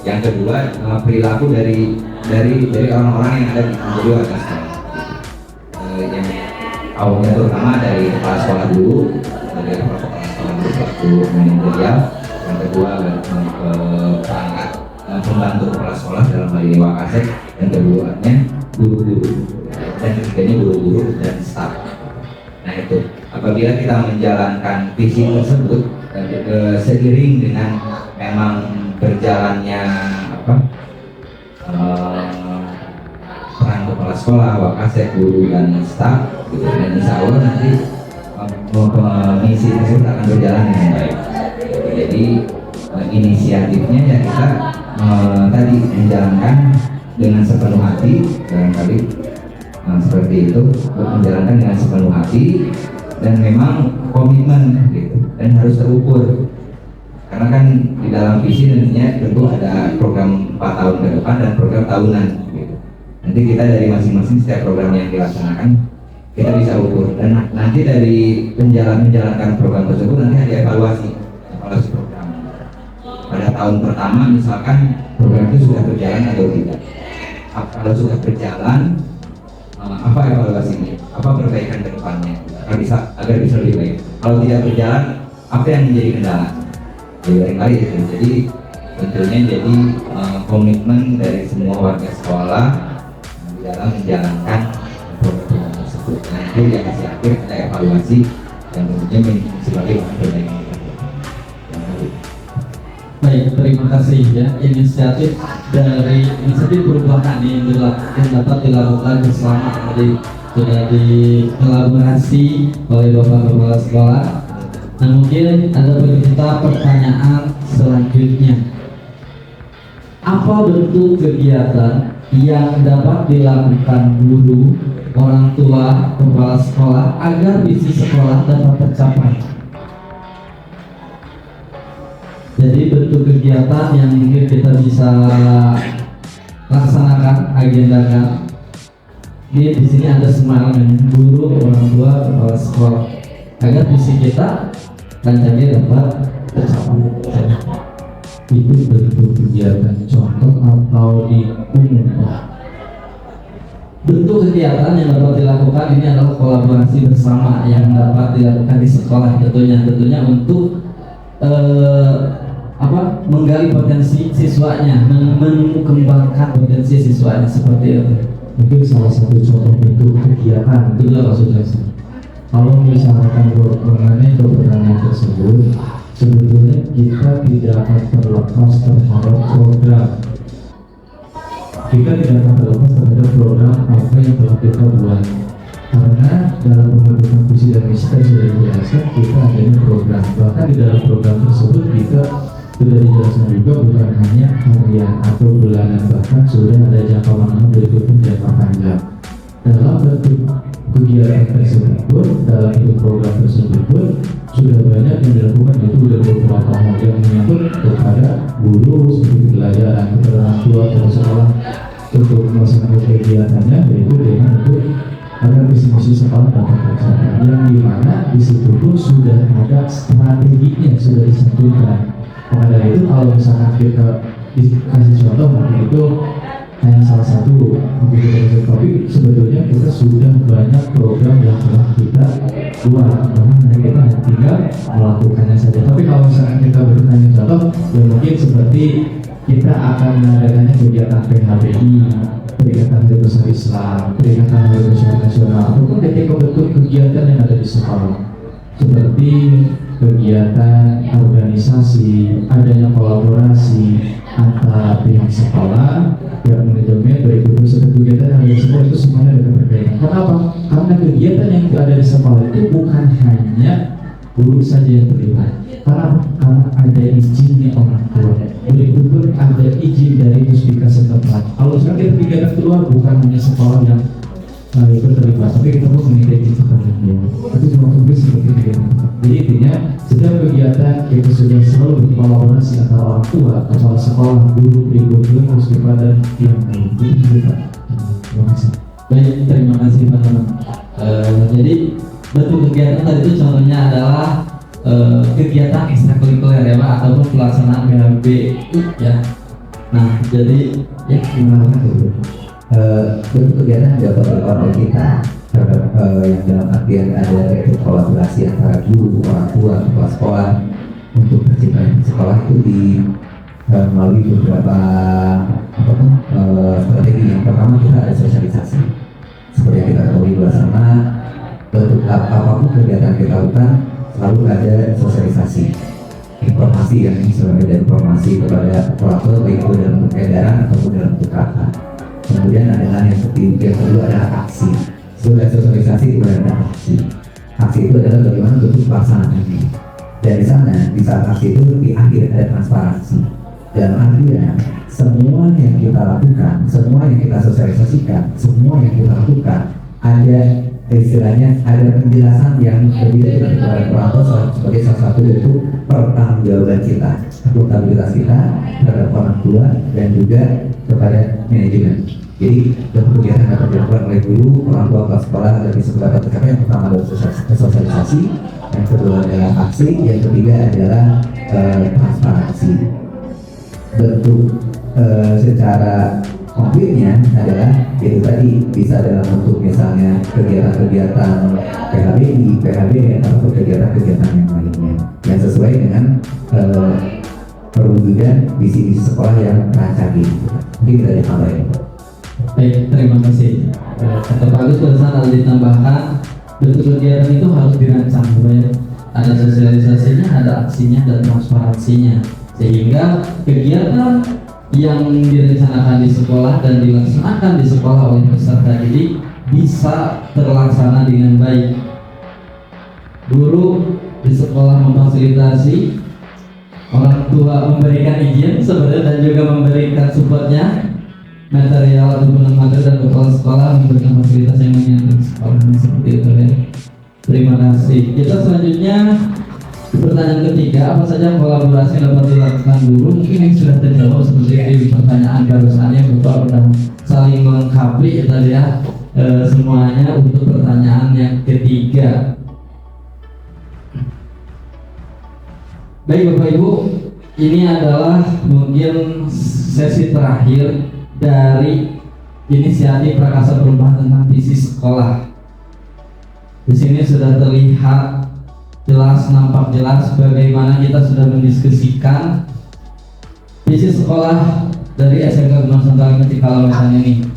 Yang kedua, perilaku dari orang-orang yang ada di menjadi warga sekolah. Yang awalnya terutama dari kepala sekolah dulu, dari kepala sekolah dulu selaku manajerial. Yang kedua, perangkat pembantu kepala sekolah dalam hal ini Wakasek. Yang keduanya guru-guru, dan ketiganya guru-guru dan staf. Nah itu, apabila kita menjalankan visi tersebut seiring dengan memang berjalannya peran kepala sekolah, Wakasek, guru dan staf, gitu. Dan insya Allah nanti misi tersebut akan berjalan dengan baik. Jadi inisiatifnya ya kita tadi menjalankan dengan sepenuh hati, barangkali seperti itu, menjalankan dengan sepenuh hati dan memang komitmen, gitu, dan harus terukur. Karena kan di dalam visi nantinya tentu ada program 4 tahun ke depan dan program tahunan, gitu. Nanti kita dari masing-masing setiap program yang dilaksanakan kita bisa ukur, dan nanti dari menjalankan program tersebut nanti ada evaluasi program. Pada tahun pertama misalkan program itu sudah berjalan atau tidak. Kalau sudah berjalan, apa evaluasinya? Apa perbaikan ke depannya agar bisa lebih baik? Kalau tidak berjalan, apa yang menjadi kendala? Barangkali itu. Jadi tentunya jadi komitmen dari semua warga sekolah di dalam menjalankan program tersebut. Nanti di akhir ada evaluasi yang tentunya sebagai perbaikan. Baik, terima kasih ya. Inisiatif perubahan yang dapat dilakukan bersama tadi sudah dikolaborasi oleh Bapak Kepala Sekolah. Nah, mungkin ada bagi kita pertanyaan selanjutnya. Apa bentuk kegiatan yang dapat dilakukan guru, orang tua, kepala sekolah agar visi sekolah dapat tercapai? Jadi bentuk kegiatan yang mungkin kita bisa laksanakan, agendakan. Di sini ada semua elemen, guru, orang tua, kepala sekolah, agar visi kita rencananya dapat tercapai. Itu bentuk kegiatan contoh atau diumumkan. Bentuk kegiatan yang dapat dilakukan ini adalah kolaborasi bersama yang dapat dilakukan di sekolah, tentunya untuk menggali potensi siswanya, mengembangkan potensi siswanya seperti itu. Mungkin salah satu contoh bentuk kegiatan Itu maksudnya. kalau misalkan mengenai pertanyaan tersebut, sebetulnya kita tidak akan terlepas terhadap program. Kita tidak akan terlepas terhadap program apa yang telah kita buat. Karena dalam pembentukan visi dan misi tadi sudah dijelaskan, kita adanya program. Bahkan di dalam program tersebut kita sudah dijelaskan juga bukan hanya harian atau bulanan, bahkan sudah ada jangka menengah berikutnya jangka panjang. Dalam bentuk kegiatan tersebut pun, dalam bentuk program tersebut pun sudah banyak yang dilakukan, itu dari beberapa hal yang menyangkut kepada guru seperti pelajaran, kepada orang tua, kepada sekolah untuk melaksanakan kegiatannya, yaitu dengan untuk agar visi-misi sekolah dapat tercapai, yang dimana di situ pun sudah ada strateginya, sudah disampaikan. Maka itu kalau misalkan kita dikasih contoh, mungkin itu hanya salah satu begitu, tapi sebetulnya kita sudah banyak program yang telah kita buat, bahkan kita tinggal melakukannya saja. Tapi kalau misalkan kita bertanya contoh, ya mungkin seperti kita akan mengadakannya kegiatan PHBI, peringatan Hari Besar Islam, peringatan Hari Besar Nasional, ataupun ketika bentuk kegiatan yang ada di sekolah, seperti kegiatan organisasi, adanya kolaborasi, antara pihak sekolah, pihak manajemen, baik guru serta kegiatan yang ada di sekolah itu semuanya ada keterkaitan. Kenapa? Karena kegiatan yang ada di sekolah itu bukan hanya guru saja yang terlibat. Karena ada izinnya orang tua, betul-betul ada izin dari Puspika setempat. Kalau sekarang kita kegiatan keluar bukan hanya sekolah yang ikut terlibat, tapi kita pun meminta izin kepada dia. Itu cuma tugas seperti kegiatan. Jadi intinya setiap kegiatan kita sudah selalu berkolaborasi antara orang tua, kepala sekolah, guru, guru, Puspika dan yang lain. Itu juga. Terima kasih. Baik, terima kasih Pak Teman. Jadi bentuk kegiatan tadi itu contohnya adalah kegiatan ekstrakurikuler ya Pak, ataupun pelaksanaan PHB ya. Nah, jadi ya gimana Pak? Bentuk kegiatan yang dapat dilakukan oleh kita terhadap yang dalam artian ada kolaborasi antara guru, orang tua, kepala sekolah untuk terciptanya sekolah itu melalui beberapa strategi. Yang pertama kita ada sosialisasi. Seperti yang kita ketahui bersama, bentuk apapun kegiatan kita lakukan selalu ada sosialisasi. Informasi yang sebenarnya informasi kepada pelaku baik itu dalam bentuk edaran ataupun dalam bentuk kata. Kemudian adalah yang kedua adalah aksi. Setelah sosialisasi itu ada aksi. Aksi itu adalah bagaimana bentuk pelaksanaannya. Dan di sana di saat aksi itu di akhir ada transparansi. Dalam artian semua yang kita lakukan, semua yang kita sosialisasikan, semua yang kita lakukan ada istilahnya ada penjelasan yang berbeda kepada orang tua sebagai salah satu yaitu pertanggungjawaban kita, akuntabilitas kita terhadap orang tua dan juga kepada manajemen. Jadi bentuk kegiatan dapat dilakukan oleh guru, orang tua, kepala sekolah dan bisa dapat tercapai. Yang pertama adalah sosialisasi, yang kedua adalah aksi, yang ketiga adalah transparansi. Bentuk secara konkretnya adalah itu tadi bisa dalam bentuk misalnya kegiatan-kegiatan PHBI, PHBN atau kegiatan-kegiatan yang lainnya yang sesuai dengan perwujudan visi sekolah yang rancang. Mungkin kita ditambahin. Baik, terima kasih. Kata Pak Agus barusan ada ditambahkan bentuk kegiatan itu harus dirancang supaya ada sosialisasinya, ada aksinya, dan transparansinya, sehingga kegiatan yang direncanakan di sekolah dan dilaksanakan di sekolah oleh peserta didik bisa terlaksana dengan baik. Guru di sekolah memfasilitasi, orang tua memberikan izin sebenarnya dan juga memberikan supportnya, material ataupun materi, dan kepala sekolah memberikan fasilitas yang menyangkut sekolah seperti itu ya. Terima kasih. Kita selanjutnya pertanyaan ketiga, apa saja kolaborasi yang dapat dilakukan dulu? Mungkin yang sudah terjawab seperti di pertanyaan barusan yang Bapak sudah saling melengkapi ya tadi ya, semuanya untuk pertanyaan yang ketiga. Baik Bapak Ibu, ini adalah mungkin sesi terakhir dari inisiatif Prakasa Perubahan tentang visi sekolah. Di sini sudah terlihat jelas, nampak jelas bagaimana kita sudah mendiskusikan visi sekolah dari SMK Nusantara Cikalawetan ini,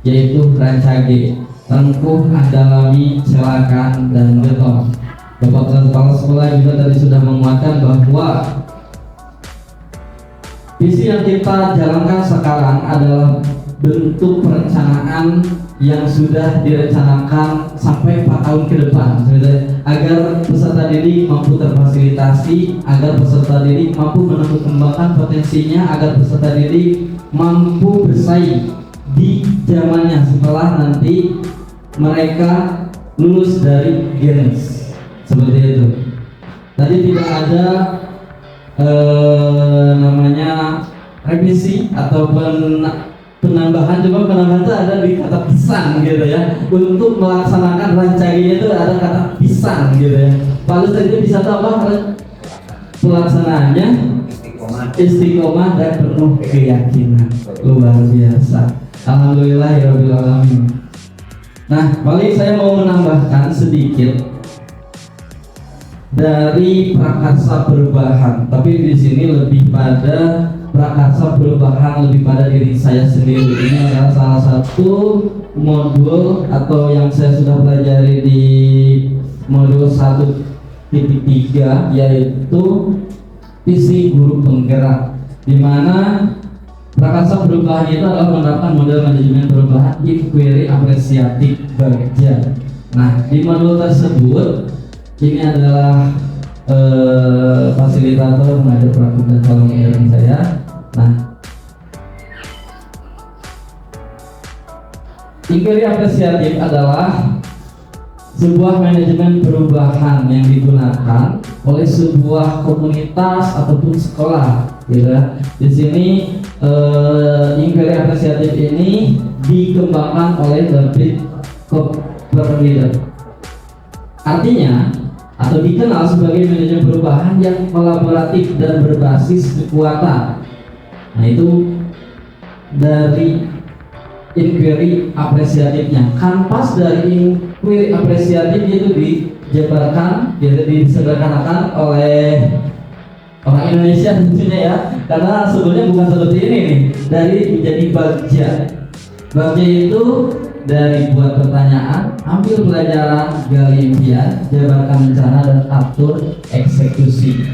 yaitu Rancage, Tengkuh, Andalami, Celakan, dan Beton. Bapak Kepala Sekolah juga tadi sudah menguatkan bahwa visi yang kita jalankan sekarang adalah bentuk perencanaan yang sudah direncanakan sampai 4 tahun ke depan, agar peserta didik mampu terfasilitasi, agar peserta didik mampu menembakkan potensinya, agar peserta didik mampu bersaing di zamannya setelah nanti mereka lulus dari GENS, seperti itu. Tadi tidak ada namanya revisi ataupun penambahan, cuma penambahan itu ada di kata pisang gitu ya. Untuk melaksanakan Rancage itu ada kata pisang gitu ya. Pak tadi bisa tahu apa pelaksanaannya? Istiqomah dan penuh keyakinan. Luar biasa. Alhamdulillahirabbil alamin. Nah, paling saya mau menambahkan sedikit dari prakarsa perubahan, tapi di sini lebih pada prakarsa perubahan lebih pada diri saya sendiri. Ini adalah salah satu modul atau yang saya sudah pelajari di modul 1.3, yaitu visi guru penggerak, di mana Prakarsa perubahan itu adalah menerapkan model manajemen perubahan inquiry apresiatif Bagja. Nah, di modul tersebut ini adalah fasilitator mengajar praktik dan calon mengajar saya. Nah, inquiry apresiatif adalah sebuah manajemen perubahan yang digunakan oleh sebuah komunitas ataupun sekolah, gitu ya. Di sini inquiry apresiatif ini dikembangkan oleh David Copperfield. Artinya, atau dikenal sebagai manajemen perubahan yang kolaboratif dan berbasis kekuatan. Nah, itu dari inquiry apresiatifnya. Kanvas dari inquiry apresiatif itu dijabarkan, disederhanakan oleh orang Indonesia tentunya ya, karena sebetulnya bukan seperti ini nih, dari menjadi Bagja. Bagja itu dari buat pertanyaan, ambil pelajaran, gali impian, jabarkan rencana dan atur eksekusi.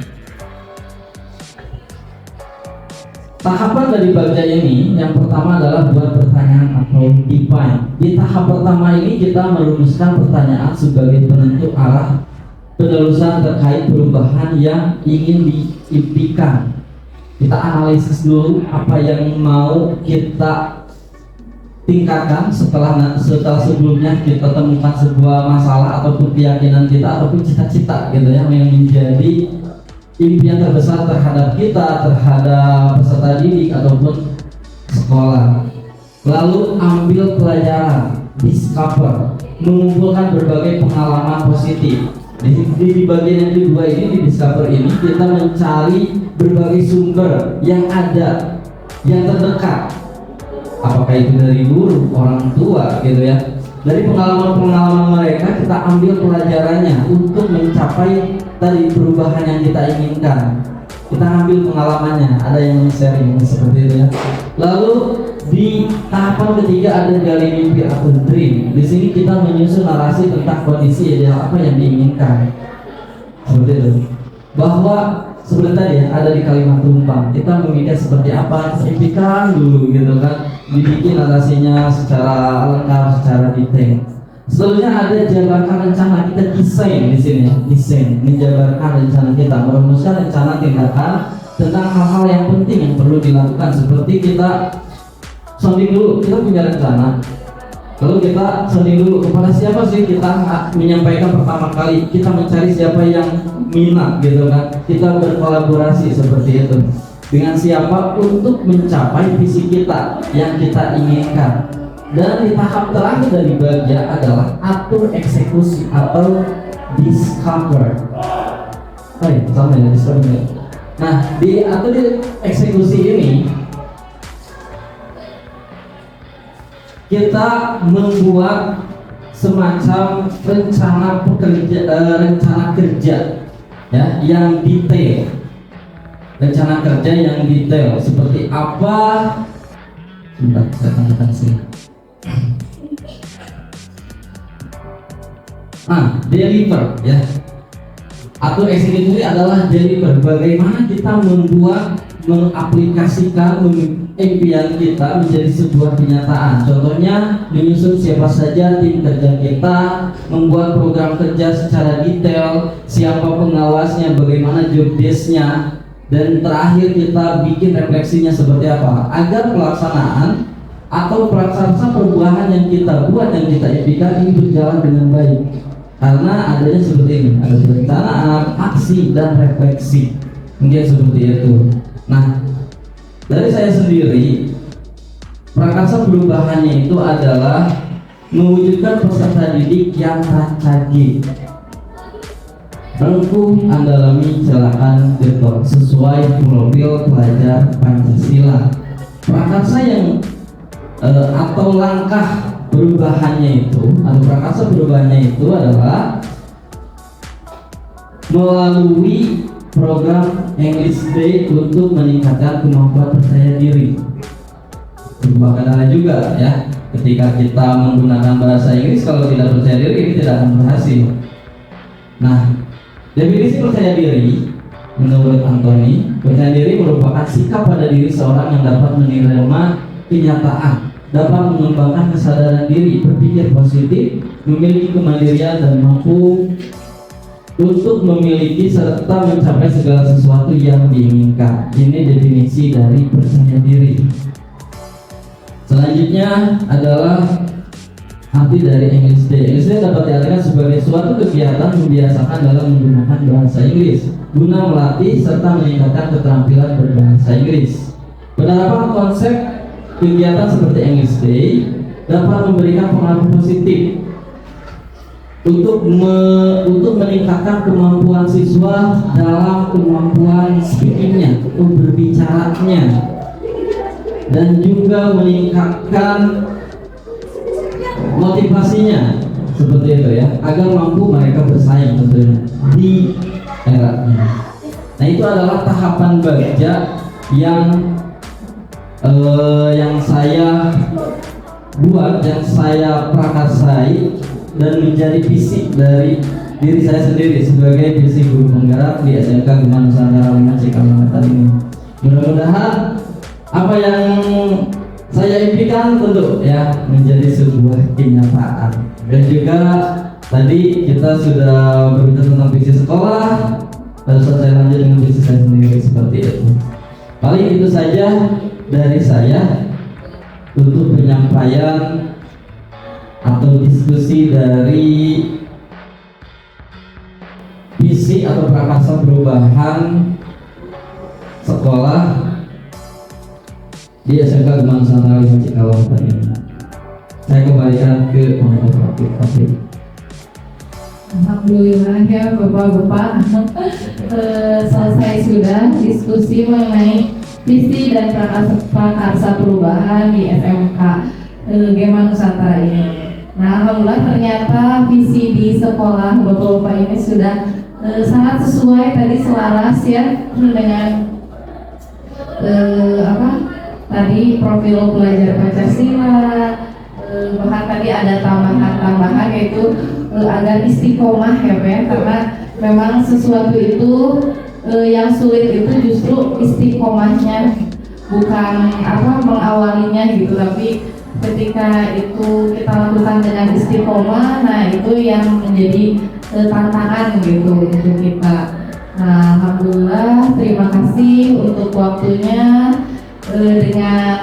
Tahapan dari Bagja ini, yang pertama adalah buat pertanyaan atau define. Di tahap pertama ini kita merumuskan pertanyaan sebagai penentu arah penelusuran terkait perubahan yang ingin diimpikan. Kita analisis dulu apa yang mau kita tingkatkan setelah sebelumnya kita temukan sebuah masalah ataupun keyakinan kita ataupun cita-cita gitu ya, yang menjadi impian terbesar terhadap kita, terhadap peserta didik ataupun sekolah. Lalu ambil pelajaran, discover, mengumpulkan berbagai pengalaman positif. Di bagian yang kedua ini, di discover ini kita mencari berbagai sumber yang ada, yang terdekat. Apakah itu dari guru, orang tua gitu ya. Dari pengalaman-pengalaman mereka kita ambil pelajarannya untuk mencapai tadi perubahan yang kita inginkan. Kita ambil pengalamannya, ada yang sharing seperti itu ya. Lalu di tahapan ketiga ada gali mimpi atau dream. Di sini kita menyusun narasi tentang kondisi ideal apa yang diinginkan. Seperti itu. Bahwa seperti tadi ya, ada di kalimat tumpang. Kita memikir seperti apa, impikan dulu gitu kan. Dibikin narasinya secara lengkap, secara detail. Selanjutnya ada jabarkan rencana, kita desain di sini, desain, menjabarkan rencana kita, merumuskan rencana tindakan tentang hal-hal yang penting yang perlu dilakukan. Seperti kita sounding dulu, kita punya rencana, lalu kita sounding dulu kepada siapa sih kita menyampaikan pertama kali, kita mencari siapa yang minat gitu kan, kita berkolaborasi seperti itu dengan siapa untuk mencapai visi kita yang kita inginkan. Dan di tahap terakhir dari Bagja adalah atur eksekusi atau discover. Oh iya, sama ya, discover. Nah, di atur eksekusi ini kita membuat semacam rencana kerja ya, yang detail. Rencana kerja yang detail seperti apa? Sebentar, saya tambahkan sini. Deliver ya. Atau eksekusi adalah deliver. Bagaimana kita membuat, mengaplikasikan impian kita menjadi sebuah kenyataan. Contohnya menyusun siapa saja tim kerja kita, membuat program kerja secara detail, siapa pengawasnya, bagaimana job desk-nya, dan terakhir kita bikin refleksinya seperti apa agar pelaksanaan atau pelaksanaan perubahan yang kita buat, yang kita impikan ini berjalan dengan baik. Karena adanya seperti ini, ada perencanaan, aksi, dan refleksi. Mungkin seperti itu. Nah, dari saya sendiri, prakarsa perubahannya itu adalah mewujudkan peserta didik yang rancage, rengkuh, andalami, celakan, detok sesuai profil pelajar Pancasila. Prakarsa yang atau langkah perubahannya itu, atau prakarsa perubahannya itu adalah melalui program English Day untuk meningkatkan kemampuan percaya diri. Bahkan ada juga ya, ketika kita menggunakan bahasa Inggris, kalau tidak percaya diri ini tidak akan berhasil. Nah, definisi percaya diri Menurut Anthony, percaya diri merupakan sikap pada diri seorang yang dapat menerima kenyataan, dapat mengembangkan kesadaran diri, berpikir positif, memiliki kemandirian dan mampu untuk memiliki serta mencapai segala sesuatu yang diinginkan. Ini definisi dari percaya diri. Selanjutnya adalah arti dari English Day. English Day dapat diartikan sebagai suatu kegiatan membiasakan dalam menggunakan bahasa Inggris guna melatih serta meningkatkan keterampilan berbahasa Inggris. Penerapan konsep kegiatan seperti English Day dapat memberikan pengaruh positif untuk meningkatkan kemampuan siswa dalam kemampuan speakingnya, untuk berbicaranya, dan juga meningkatkan motivasinya seperti itu ya, agar mampu mereka bersaing tentunya di era ini. Nah, itu adalah tahapan baja yang saya buat, yang saya prakarsai dan menjadi visi dari diri saya sendiri sebagai visi guru penggerak di SMK Gema Nusantara 5 Cikalongwetan ini. Mudah-mudahan apa yang saya impikan tentu ya menjadi sebuah kenyataan. Dan juga tadi kita sudah berbicara tentang visi sekolah, lalu saya lanjut dengan visi saya sendiri seperti itu. Paling itu saja dari saya untuk penyampaian atau diskusi dari visi atau prakarsa perubahan sekolah di SMK Gema Nusantara 5 Cikalongwetan ini. Saya kembalikan ke moderator Pak. Alhamdulillah ya Bapak-Bapak. Selesai sudah diskusi mengenai visi dan prakarsa perubahan di SMK Gema Nusantara ini. Nah, alhamdulillah ternyata visi di sekolah Bapak-Bapak ini sudah sangat sesuai, tadi selaras ya dengan tadi profil pelajar Pancasila, bahkan tadi ada tambahan yaitu agar istiqomah ya Pak ya, karena memang sesuatu itu yang sulit itu justru istiqomahnya, bukan mengawalinya gitu, tapi ketika itu kita lakukan dengan istiqomah, nah itu yang menjadi tantangan gitu untuk kita. Nah, alhamdulillah terima kasih untuk waktunya. Dengan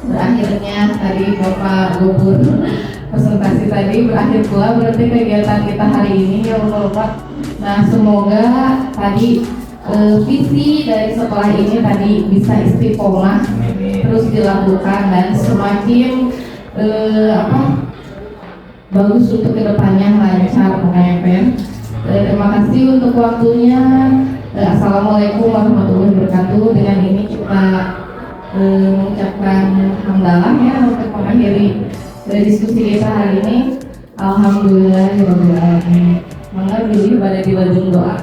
berakhirnya tadi Bapak Gubernur presentasi tadi berakhir pula berarti kegiatan kita hari ini ya Bapak. Nah, semoga tadi visi dari sekolah ini tadi bisa istiqomah terus dilakukan dan semakin bagus untuk kedepannya, lancar pokoknya. Terima kasih untuk waktunya. Assalamualaikum warahmatullahi wabarakatuh. Dengan ini kita mengucapkan hamdalah ya untuk mengakhiri diskusi kita hari ini. Alhamdulillah. Mangga dulu pada di wajung doa.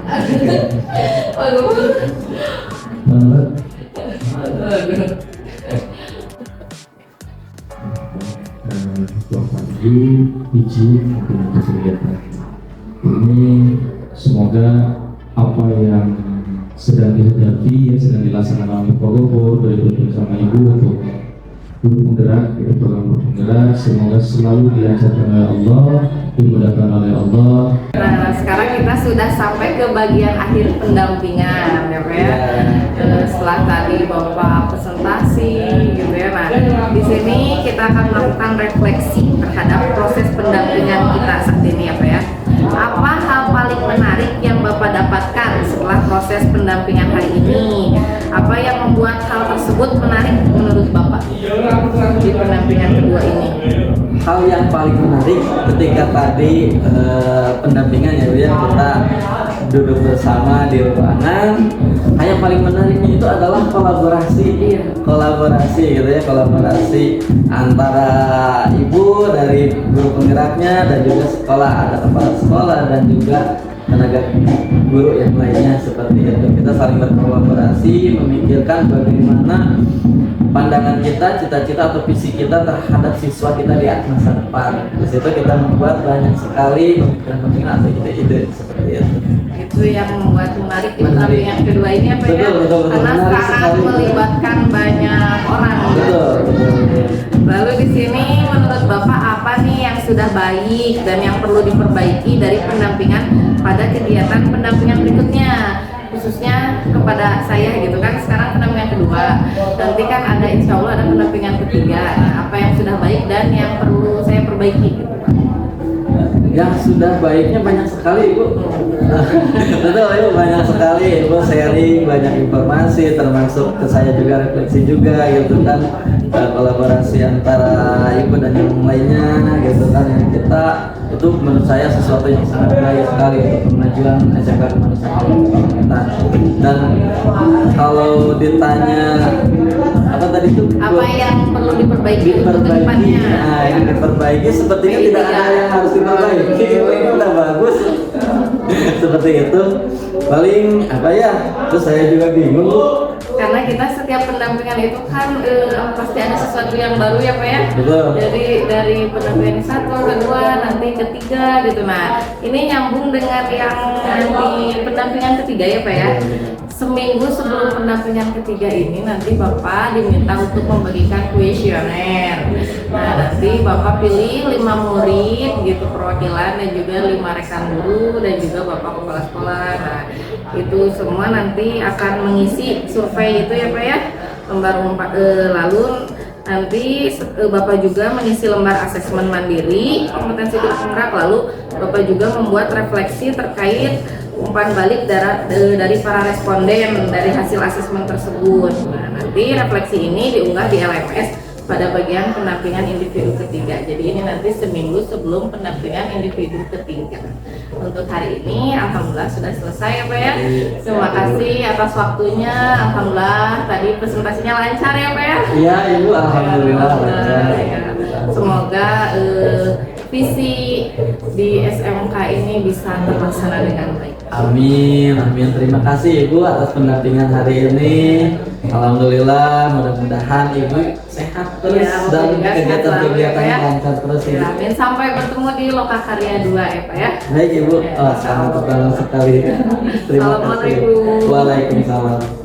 Bapak Ibu, izin untuk kegiatan ini, semoga apa yang sedang dihadapi, yang sedang dilaksanakan oleh Pak Gubernur bersama Ibu untuk guru penggerak, program penggerak, semoga selalu dilancarkan oleh Allah, dimudahkan oleh Allah. Nah, sekarang kita sudah sampai ke bagian akhir pendampingan ya Pak ya. Setelah tadi Bapak presentasi gitu ya. Nah, di sini kita akan melakukan refleksi terhadap proses pendampingan kita saat ini ya Pak ya. Apa hal paling menarik yang Bapak dapatkan setelah proses pendampingan hari ini? Apa yang membuat hal tersebut menarik menurut Bapak di pendampingan kedua ini? Hal yang paling menarik ketika tadi pendampingan ya kita duduk bersama di ruangan, yang paling menariknya itu adalah kolaborasi gitu ya, kolaborasi antara ibu dari guru penggeraknya dan juga sekolah, ada kepala sekolah dan juga tenaga guru yang lainnya seperti itu. Kita saling berkolaborasi memikirkan bagaimana pandangan kita, cita-cita atau visi kita terhadap siswa kita di masa depan. Di situ kita membuat banyak sekali pemikiran-pemikiran atau ide-ide seperti itu. Itu yang membuat menarik di Menarik. pendampingan kedua ini apa ya? Betul, betul, betul. Karena Menarik sangat sekali. melibatkan banyak orang. Betul, betul. Lalu di sini menurut Bapak apa nih yang sudah baik dan yang perlu diperbaiki dari pendampingan pada kegiatan pendampingan berikutnya, khususnya kepada saya gitu kan, sekarang pendampingan kedua, nanti kan ada insya Allah ada pendampingan ketiga. Nah, apa yang sudah baik dan yang perlu saya perbaiki gitu Pak? Yang sudah baiknya banyak sekali Ibu. Betul Ibu, banyak sekali Ibu sharing banyak informasi, termasuk ke saya juga refleksi juga gitu kan. Kolaborasi antara Ibu dan yang lainnya gitu kan, yang kita itu menurut saya sesuatu yang sangat baik sekali untuk kemajuan SMK Kemanusiaan kita. Dan kalau ditanya apa tadi itu Apa yang perlu diperbaiki untuk kedepannya? nah yang diperbaiki sepertinya Baik, tidak ya. ada yang harus diperbaiki. Ini udah bagus seperti itu. Paling apa ya, terus saya juga bingung Bu. Karena kita setiap pendampingan itu kan pasti ada sesuatu yang baru ya Pak ya. Betul. Jadi dari pendampingan satu, kedua, nanti ketiga gitu. Nah ini nyambung dengan yang nanti pendampingan ketiga ya Pak ya. Seminggu sebelum pendampingan ketiga ini nanti Bapak diminta untuk membagikan kuesioner. Nah nanti Bapak pilih 5 murid gitu perwakilan dan juga 5 rekan guru dan juga Bapak kepala sekolah. Nah itu semua nanti akan mengisi survei itu ya Pak ya, lembar 4, lalu nanti Bapak juga mengisi lembar asesmen mandiri kompetensi hidup penggerak, lalu Bapak juga membuat refleksi terkait umpan balik dari para responden dari hasil asesmen tersebut. Nah, nanti refleksi ini diunggah di LMS pada bagian pendampingan individu ketiga. Jadi ini nanti seminggu sebelum pendampingan individu ketiga. Untuk hari ini alhamdulillah sudah selesai ya Pak ya. Terima kasih atas waktunya. Alhamdulillah tadi presentasinya lancar ya Pak ya. Iya Ibu, alhamdulillah lancar. Ya. Semoga visi di SMK ini bisa terlaksana dengan baik. Amin, amin. Terima kasih Ibu atas pendampingan hari ini. Alhamdulillah, mudah-mudahan Ibu sehat terus Ya, dan semoga sehat kegiatan-kegiatan selalu, ya. lancar terus Ya, Ibu. amin. Sampai bertemu di Lokakarya 2 ya Pak ya. Baik Ibu, oh, sangat terima sekali. Terima kasih. Assalamualaikum. Waalaikumsalam.